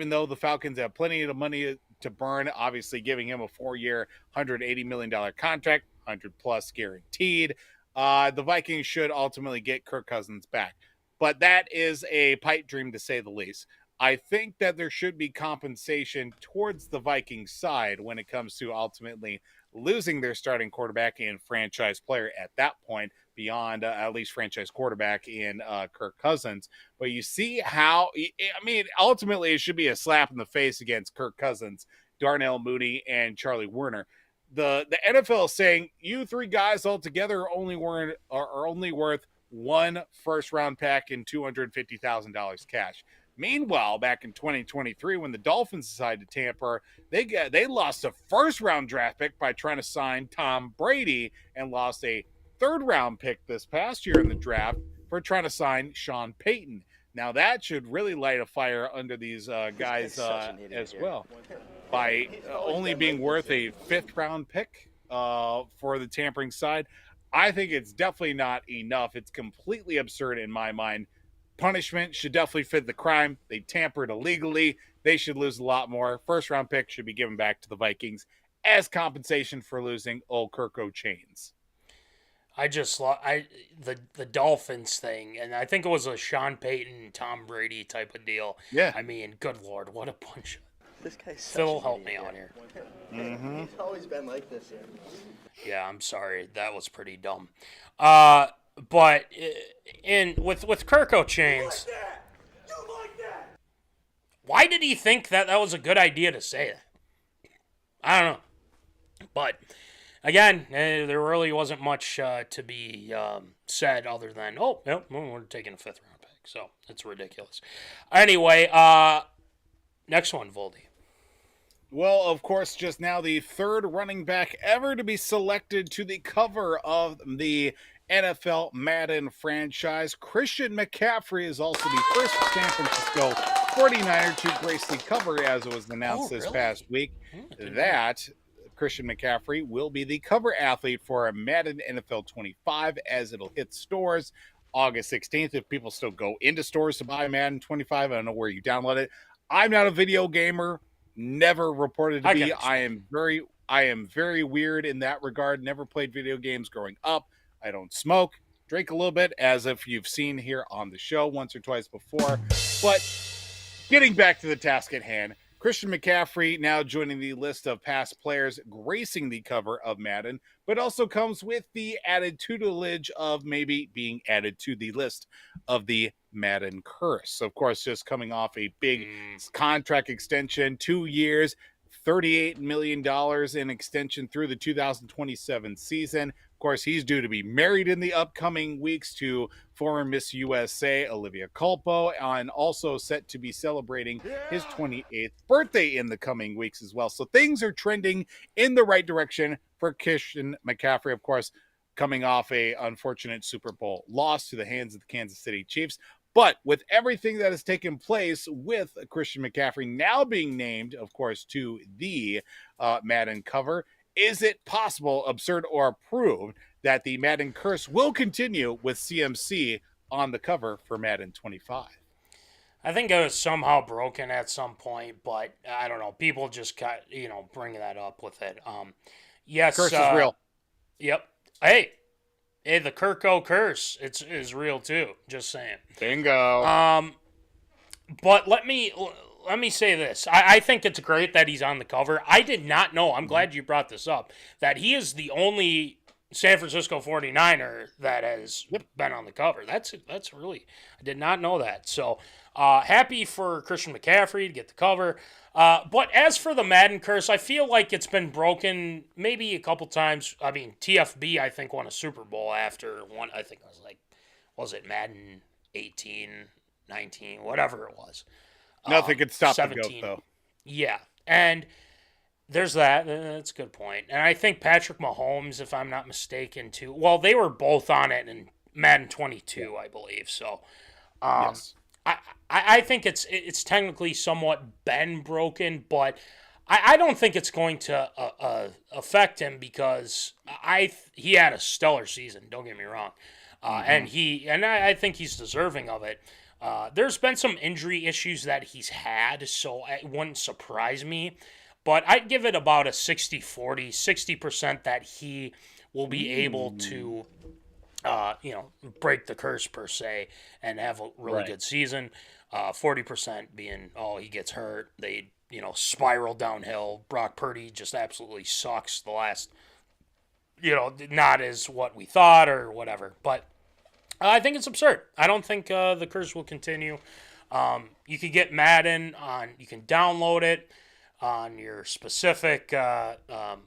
though the Falcons have plenty of money to burn, obviously giving him a 4-year, $180 million contract, 100+ guaranteed. The Vikings should ultimately get Kirk Cousins back. But that is a pipe dream, to say the least. I think that there should be compensation towards the Vikings side when it comes to ultimately losing their starting quarterback and franchise player at that point, beyond at least franchise quarterback in Kirk Cousins. But you see how, ultimately it should be a slap in the face against Kirk Cousins, Darnell Mooney, and Charlie Werner. The NFL is saying you 3 guys altogether are only worth 1 first-round pick and $250,000 cash. Meanwhile, back in 2023, when the Dolphins decided to tamper, they lost a 1st-round draft pick by trying to sign Tom Brady, and lost a 3rd-round pick this past year in the draft for trying to sign Sean Payton. Now that should really light a fire under these guys as well, by only being worth a 5th-round pick for the tampering side. I think it's definitely not enough. It's completely absurd in my mind. Punishment should definitely fit the crime. They tampered illegally. They should lose a lot more. 1st-round pick should be given back to the Vikings as compensation for losing old Kirko Chains. The Dolphins thing, and I think it was a Sean Payton, Tom Brady type of deal. Yeah. I mean, good Lord, what a bunch of... This guy's Phil, help me out here. Mm-hmm. He's always been like this here. Yeah, I'm sorry. That was pretty dumb. But with Kirko Chains... You like that? Why did he think that was a good idea to say that? I don't know. But... Again, there really wasn't much to be said other than, we're taking a 5th-round pick. So, it's ridiculous. Anyway, next one, Voldy. Well, of course, just now the 3rd running back ever to be selected to the cover of the NFL Madden franchise. Christian McCaffrey is also the first San Francisco 49er to grace the cover, as it was announced this past week. That Christian McCaffrey will be the cover athlete for a Madden NFL 25 as it'll hit stores August 16th. If people still go into stores to buy Madden 25, I don't know where you download it. I'm not a video gamer, never reported to be. I am very weird in that regard. Never played video games growing up. I don't smoke, drink a little bit, as if you've seen here on the show once or twice before. But getting back to the task at hand, Christian McCaffrey now joining the list of past players gracing the cover of Madden, but also comes with the added tutelage of maybe being added to the list of the Madden curse. Of course, just coming off a big contract extension, 2 years, $38 million in extension through the 2027 season. Of course, he's due to be married in the upcoming weeks to former Miss USA Olivia Culpo, and also set to be celebrating his 28th birthday in the coming weeks as well. So things are trending in the right direction for Christian McCaffrey. Of course, coming off a unfortunate Super Bowl loss to the hands of the Kansas City Chiefs. But with everything that has taken place with Christian McCaffrey now being named, of course, to the Madden cover, is it possible, absurd or approved, that the Madden curse will continue with CMC on the cover for Madden 25? I think it was somehow broken at some point, but I don't know. People just got, bring that up with it. Yes. Curse is real. Yep. Hey, the Kirko curse is real too. Just saying. Bingo. But let me say this. I think it's great that he's on the cover. I did not know. I'm glad you brought this up. That he is the only San Francisco 49er that has been on the cover. That's really, I did not know that. So happy for Christian McCaffrey to get the cover. But as for the Madden curse, I feel like it's been broken maybe a couple times. I mean, TFB, I think, won a Super Bowl after one. I think it was was it Madden 18, 19, whatever it was. Nothing could stop 17. the GOAT, though. Yeah, and there's that. That's a good point. And I think Patrick Mahomes, if I'm not mistaken, too. Well, they were both on it in Madden 22, I believe. So, yes. I think it's technically somewhat been broken, but I don't think it's going to affect him because he had a stellar season. Don't get me wrong, and I think he's deserving of it. There's been some injury issues that he's had, so it wouldn't surprise me. But I'd give it about a 60-40, 60% that he will be able to, break the curse per se and have a really good season. 40% being, he gets hurt. They, spiral downhill. Brock Purdy just absolutely sucks the last, not as what we thought or whatever. But I think it's absurd. I don't think the curse will continue. You can get Madden you can download it on your specific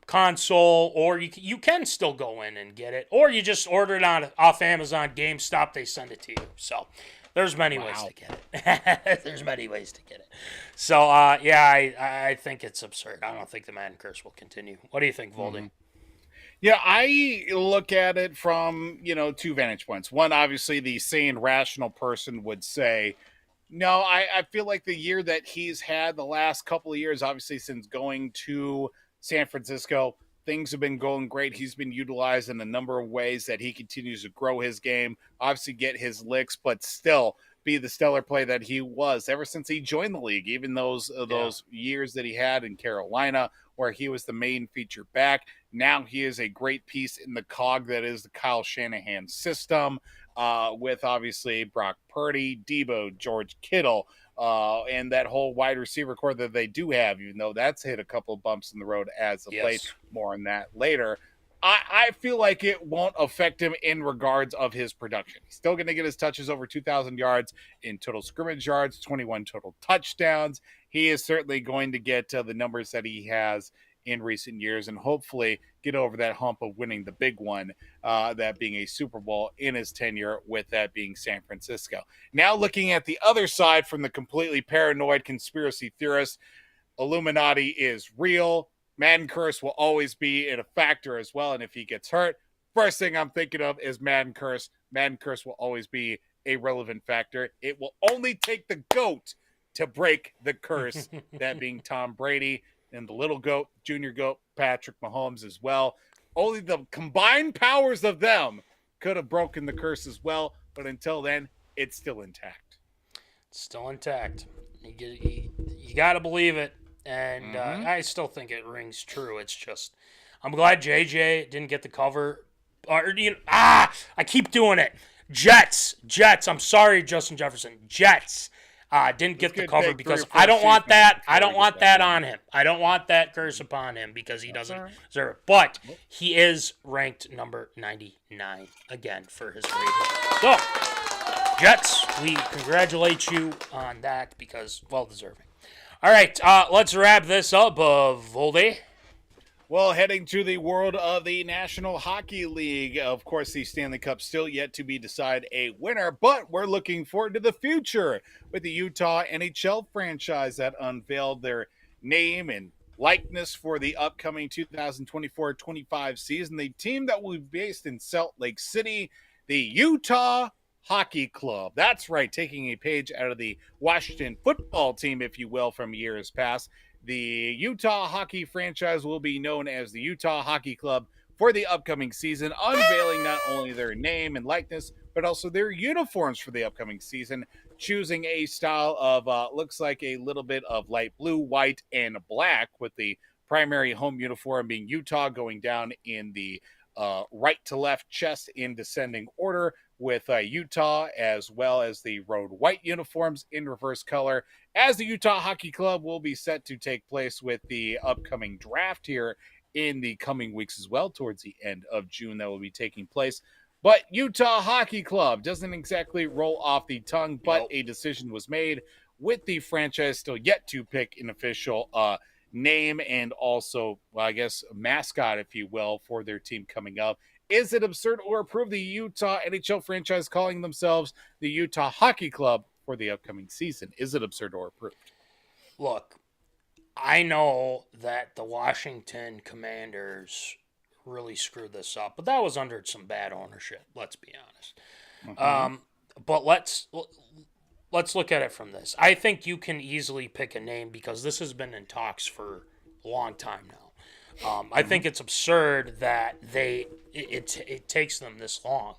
console, or you can still go in and get it, or you just order it off Amazon, GameStop, they send it to you. So there's many ways to get it. There's many ways to get it. So, I think it's absurd. I don't think the Madden curse will continue. What do you think, Voldy? Yeah, I look at it from, two vantage points. One, obviously, the sane, rational person would say, no, I feel like the year that he's had the last couple of years, obviously since going to San Francisco, things have been going great. He's been utilized in a number of ways that he continues to grow his game, obviously get his licks, but still be the stellar play that he was ever since he joined the league, even those years that he had in Carolina where he was the main feature back. Now he is a great piece in the cog that is the Kyle Shanahan system, with obviously Brock Purdy, Debo, George Kittle, and that whole wide receiver core that they do have, even though that's hit a couple bumps in the road as of late. More on that later. I feel like it won't affect him in regards of his production. He's still going to get his touches over 2,000 yards in total scrimmage yards, 21 total touchdowns. He is certainly going to get the numbers that he has in recent years and hopefully get over that hump of winning the big one, that being a Super Bowl in his tenure, with that being San Francisco. Now looking at the other side from the completely paranoid conspiracy theorist, Illuminati is real. Madden curse will always be a factor as well. And if he gets hurt, first thing I'm thinking of is Madden curse. Madden curse will always be a relevant factor. It will only take the GOAT to break the curse, that being Tom Brady. and the little GOAT, junior GOAT, Patrick Mahomes as well. Only the combined powers of them could have broken the curse as well, but until then, it's still intact. It's still intact. You got to believe it, and I still think it rings true. It's just, I'm glad JJ didn't get the cover. I keep doing it. Jets. I'm sorry, Justin Jefferson. Jets. Didn't get the cover because I don't want that. I don't want that on him. I don't want that curse upon him because he doesn't deserve it. But he is ranked number 99 again for his rating. So, Jets, we congratulate you on that because well deserving. All right, let's wrap this up, Voldy. Well, heading to the world of the National Hockey League. Of course, the Stanley Cup still yet to be decided a winner, but we're looking forward to the future with the Utah NHL franchise that unveiled their name and likeness for the upcoming 2024-25 season. The team that will be based in Salt Lake City, the Utah Hockey Club. That's right, taking a page out of the Washington football team, if you will, from years past. The Utah hockey franchise will be known as the Utah Hockey Club for the upcoming season, unveiling not only their name and likeness, but also their uniforms for the upcoming season, choosing a style of, looks like a little bit of light blue, white, and black, with the primary home uniform being Utah going down in the right to left chest in descending order, with Utah as well as the road white uniforms in reverse color, as the Utah Hockey Club will be set to take place with the upcoming draft here in the coming weeks as well, towards the end of June that will be taking place. But Utah Hockey Club doesn't exactly roll off the tongue, but a decision was made with the franchise still yet to pick an official name and also, well, I guess, mascot, if you will, for their team coming up. Is it absurd or approved the Utah NHL franchise calling themselves the Utah Hockey Club for the upcoming season? Is it absurd or approved? Look, I know that the Washington Commanders really screwed this up, but that was under some bad ownership, let's be honest. But let's look at it from this. I think you can easily pick a name because this has been in talks for a long time now. I think it's absurd that it takes them this long.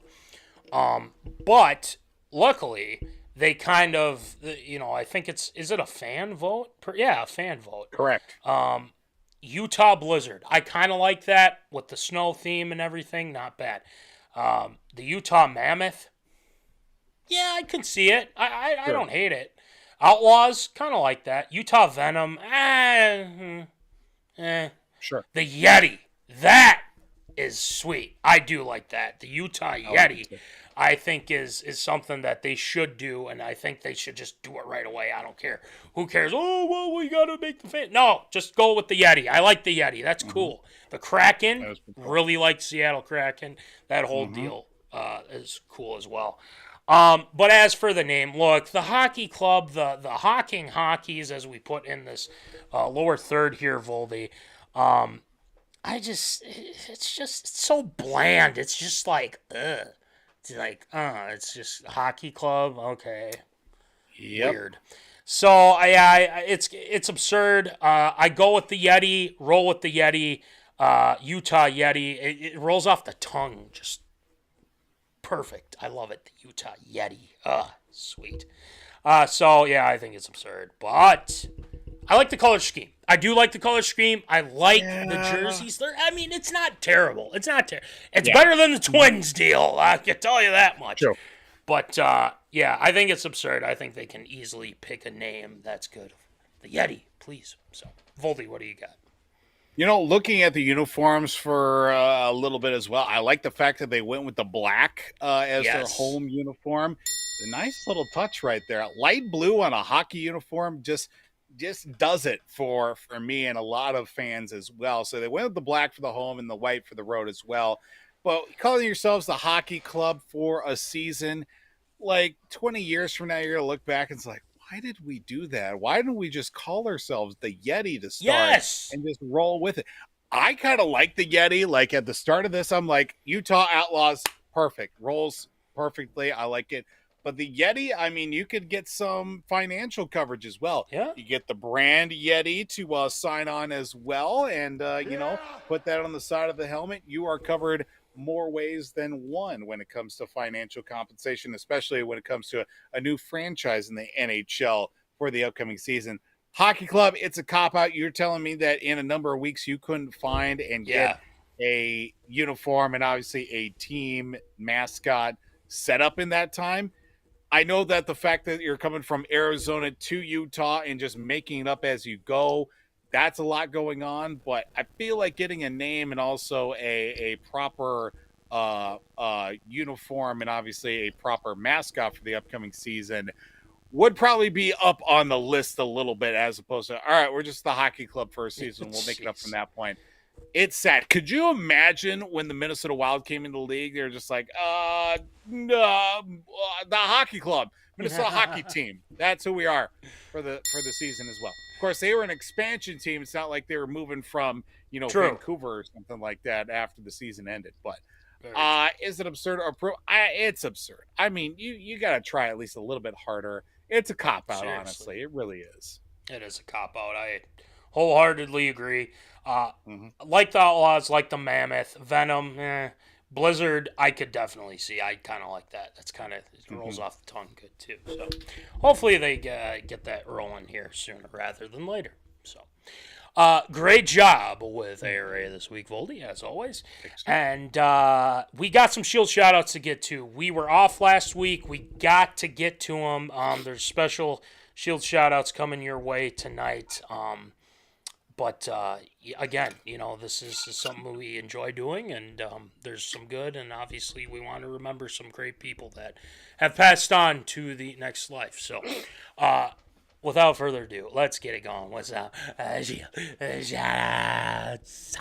But luckily, they kind of, I think is it a fan vote? Yeah, a fan vote. Correct. Utah Blizzard. I kind of like that with the snow theme and everything. Not bad. The Utah Mammoth. Yeah, I can see it. I don't hate it. Outlaws, kind of like that. Utah Venom. Sure. The Yeti. That is sweet. I do like that. The Utah Yeti, I think, is something that they should do, and I think they should just do it right away. I don't care. Who cares? Oh, well, we got to make the fan. No, just go with the Yeti. I like the Yeti. That's cool. The Kraken, really like Seattle Kraken. That whole deal is cool as well. But as for the name, look, the hockey club, the Hawking Hockeys, as we put in this lower third here, Voldy, it's so bland. It's just like, ugh. It's like, it's just hockey club. Okay. Yep. Weird. So, it's absurd. I go with the Yeti, roll with the Yeti, Utah Yeti. It rolls off the tongue. Just perfect. I love it. The Utah Yeti. Sweet. I think it's absurd. But I like the color scheme. I do like the color scheme. I like the jerseys. It's not terrible. It's not terrible. It's better than the Twins deal. I can tell you that much. Sure. But, I think it's absurd. I think they can easily pick a name that's good. The Yeti, please. So, Voldy, what do you got? Looking at the uniforms for a little bit as well, I like the fact that they went with the black as their home uniform. It's a nice little touch right there. Light blue on a hockey uniform just does it for me and a lot of fans as well. So they went with the black for the home and the white for the road as well. But calling yourselves the hockey club for a season, like 20 years from now, you're going to look back and it's like, why did we do that? Why didn't we just call ourselves the Yeti to start and just roll with it? I kind of like the Yeti. Like at the start of this, I'm like, Utah Outlaws, perfect. Rolls perfectly. I like it. But the Yeti, I mean, you could get some financial coverage as well. Yeah. You get the brand Yeti to sign on as well, and put that on the side of the helmet. You are covered more ways than one when it comes to financial compensation, especially when it comes to a new franchise in the NHL for the upcoming season. Hockey club, it's a cop-out. You're telling me that in a number of weeks you couldn't find and get a uniform and obviously a team mascot set up in that time? I know that the fact that you're coming from Arizona to Utah and just making it up as you go, that's a lot going on. But I feel like getting a name and also a proper uniform and obviously a proper mascot for the upcoming season would probably be up on the list a little bit, as opposed to, all right, we're just the hockey club for a season. We'll make it up from that point. It's sad. Could you imagine when the Minnesota Wild came into the league? They're just like, no, the hockey club, Minnesota hockey team. That's who we are for the season as well. Of course, they were an expansion team. It's not like they were moving from Vancouver or something like that after the season ended. But is it absurd or it's absurd. I mean, you got to try at least a little bit harder. It's a cop out, honestly. It really is. It is a cop out. I wholeheartedly agree. Like the Outlaws, like the Mammoth, Venom, Blizzard, I could definitely see. I kind of like that. That's kind of, it rolls off the tongue good too. So hopefully they get that rolling here sooner rather than later. So great job with ARA this week, Voldy, as always. And we got some Shield shout-outs to get to. We were off last week. We got to get to them. There's special Shield shout-outs coming your way tonight. But again, this is something we enjoy doing, and there's some good, and obviously we want to remember some great people that have passed on to the next life. So without further ado, let's get it going. What's up? Shout-outs.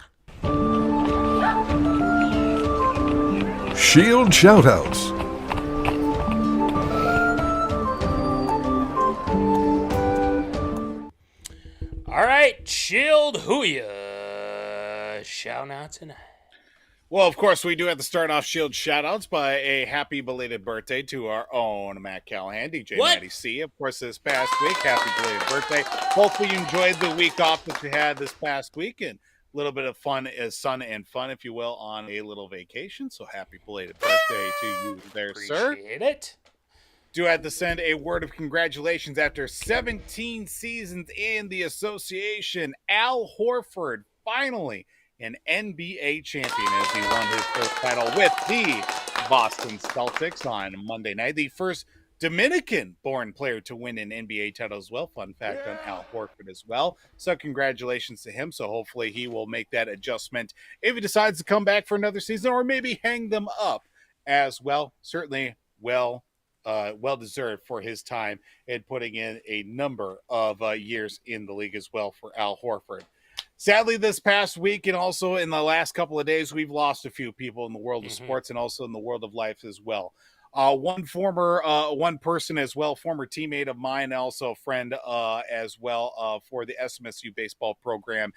Shield shoutouts. All right, Shield, who ya shouting out tonight? Well, of course, we do have to start off Shield shoutouts by a happy belated birthday to our own Matt Callahan, DJ Matty C. Of course, this past week, happy belated birthday. Hopefully you enjoyed the week off that you had this past week and a little bit of fun, sun and fun, if you will, on a little vacation. So happy belated birthday to you there, sir. Appreciate it. Do have to send a word of congratulations after 17 seasons in the association. Alhorford, finally an NBA champion as he won his first title with the Boston Celtics on Monday night. The first Dominican-born player to win an NBA title as well. Fun fact on Al Horford as well. So congratulations to him. So hopefully he will make that adjustment if he decides to come back for another season or maybe hang them up as well. Certainly well-deserved for his time and putting in a number of years in the league as well for Al Horford. Sadly, this past week and also in the last couple of days, we've lost a few people in the world of sports and also in the world of life as well. One person as well, former teammate of mine, also a friend as well for the SMSU baseball program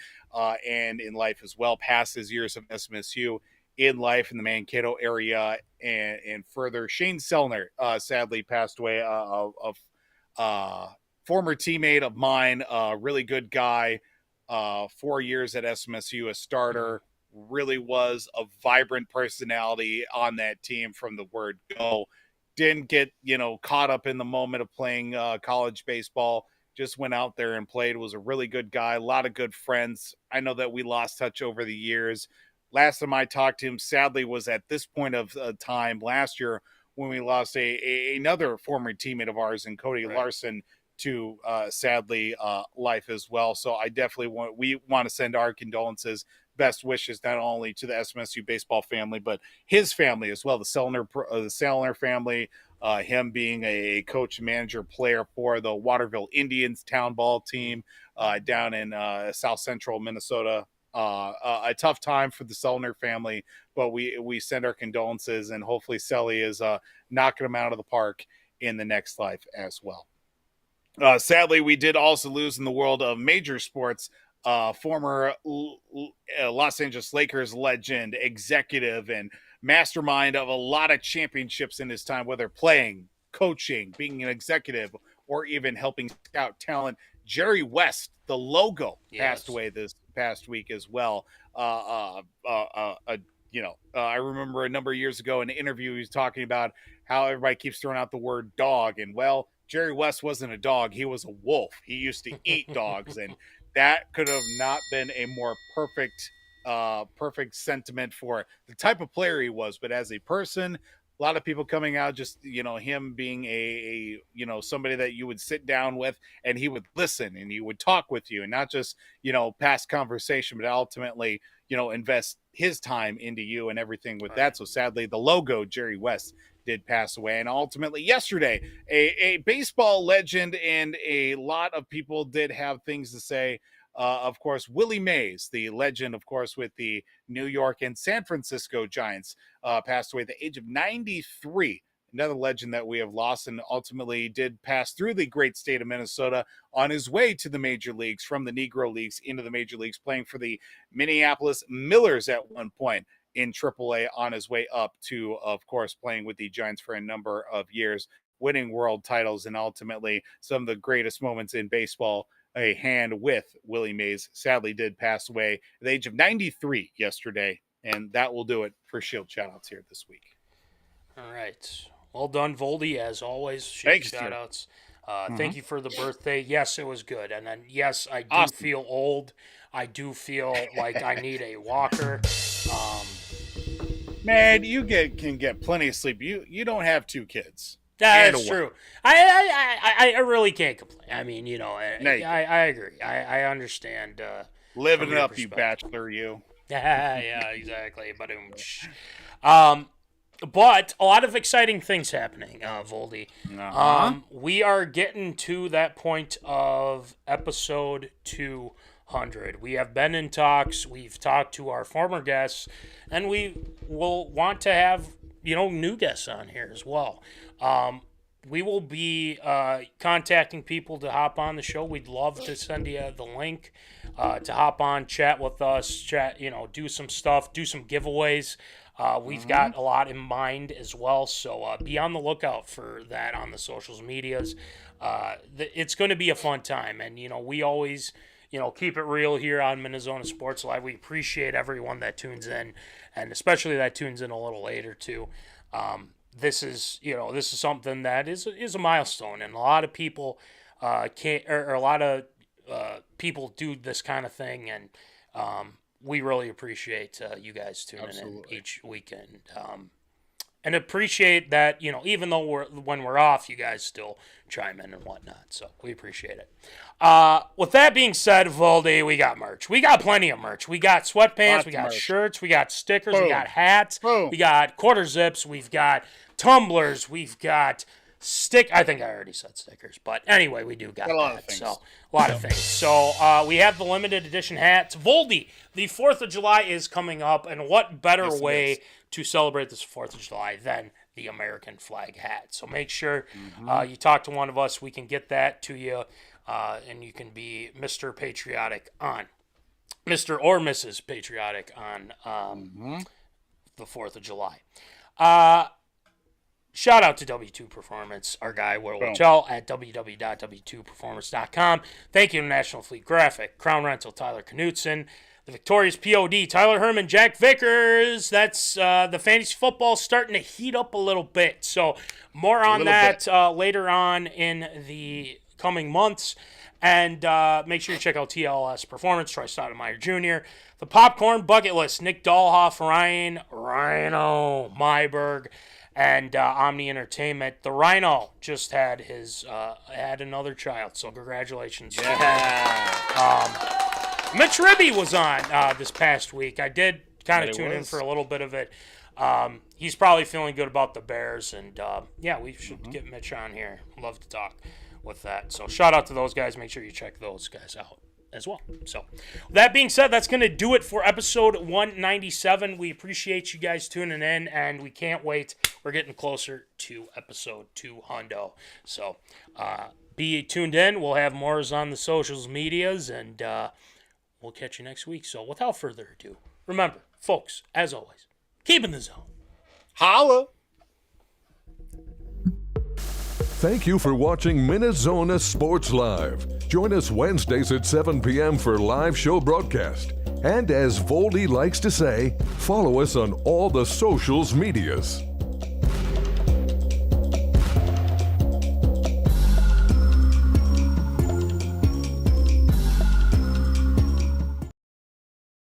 and in life as well, past his years of SMSU in life in the Mankato area and further. Shanesellner sadly passed away, former teammate of mine, really good guy, 4 years at SMSU, a starter, really was a vibrant personality on that team from the word go. Didn't get, caught up in the moment of playing college baseball, just went out there and played, was a really good guy, a lot of good friends. I know that we lost touch over the years. Last time I talked to him, sadly, was at this point of time last year when we lost another former teammate of ours in Cody Larson to sadly life as well. So I definitely want to send our condolences, best wishes, not only to the SMSU baseball family, but his family as well, the Sellner family, him being a coach, manager, player for the Waterville Indians town ball team down in South Central Minnesota. A tough time for the Sellner family, but we send our condolences, and hopefully Selly is knocking them out of the park in the next life as well. Sadly, we did also lose in the world of major sports, former Los Angeles Lakers legend, executive, and mastermind of a lot of championships in his time, whether playing, coaching, being an executive, or even helping scout talent. Jerrywest, the logo, passed away this past week as well. I remember a number of years ago in an interview, he was talking about how everybody keeps throwing out the word dog. And, well, Jerrywest wasn't a dog. He was a wolf. He used to eat dogs. And that could have not been a more perfect sentiment for the type of player he was. But as a person, a lot of people coming out, just, him being a somebody that you would sit down with and he would listen and he would talk with you and not just, pass conversation, but ultimately, invest his time into you and everything with that. So sadly, the logo, Jerrywest, did pass away. And ultimately yesterday, a baseball legend, and a lot of people did have things to say. Of course, williemays, the legend, of course, with the New York and San Francisco Giants, passed away at the age of 93. Another legend that we have lost, and ultimately did pass through the great state of Minnesota on his way to the major leagues, from the Negro Leagues into the major leagues, playing for the Minneapolis Millers at one point in AAA, on his way up to, of course, playing with the Giants for a number of years, winning world titles, and ultimately some of the greatest moments in baseball. A hand with williemays sadly did pass away at the age of 93 yesterday. And that will do it for Shield Shoutouts here this week. All right. Well done, Voldy, as always. Thanks, Shoutouts. Thank you for the birthday. Yes, it was good. And then, yes, I do feel old. I do feel like I need a walker. Man, you can get plenty of sleep. You don't have 2 kids. That's true. I really can't complain. I mean, I agree. I understand. Living it up, you bachelor, you. Yeah, exactly. But a lot of exciting things happening, Voldy. We are getting to that point of episode 200. We have been in talks. We've talked to our former guests, and we will want to have new guests on here as well. We will be contacting people to hop on the show. We'd love to send you the link to hop on, chat with us, do some stuff, do some giveaways. We've got a lot in mind as well, so be on the lookout for that on the socials medias. It's going to be a fun time, and we always keep it real here on MinneZona Sports Live. We appreciate everyone that tunes in, and especially that tunes in a little later too. This is something that is a milestone, and a lot of people people do this kind of thing, and we really appreciate you guys tuning in each weekend, and appreciate that even though when we're off, you guys still chime in and whatnot. So we appreciate it. With that being said, Voldy, we got merch. We got plenty of merch. We got sweatpants, we got shirts, we got stickers, we got hats, we got quarter zips, we've got tumblers, we've got I think I already said stickers, but anyway, we do got that. So a lot of things. So we have the limited edition hats. Voldy, the 4th of July is coming up, and what better way to celebrate this 4th of July than the American flag hat? So make sure you talk to one of us. We can get that to you, and you can be Mr. Patriotic on Mr. or Mrs. Patriotic on the 4th of July. Shout out to W2 Performance, our guy, Will Chell, at www.w2performance.com. Thank you to National Fleet Graphic, Crown Rental, Tyler Knutson, the victorious P.O.D, Tyler Hermann, Jack Vickers. That's the fantasy football starting to heat up a little bit. So more on that later on in the coming months. And make sure you check out TLS Performance, Troy Stoudemire Jr., the Popcorn Bucket List, Nick Dahlhoff, Ryne, Rhino, Myhrberg, and Omni Entertainment. The Rhino just had had another child, so congratulations. Yeah. Mitch Ribby was on this past week. I did kind of tune in for a little bit of it. He's probably feeling good about the Bears, and we should get Mitch on here. Love to talk with that. So shout out to those guys. Make sure you check those guys out as well. So that being said, that's going to do it for episode 197. We appreciate you guys tuning in, and we can't wait. We're getting closer to episode 200. So be tuned in. We'll have more on the socials medias, and we'll catch you next week. So without further ado, remember, folks, as always, keep in the zone. Holla! Thank you for watching MinneZona Sports Live. Join us Wednesdays at 7 p.m. for live show broadcast. And as Voldy likes to say, follow us on all the socials medias.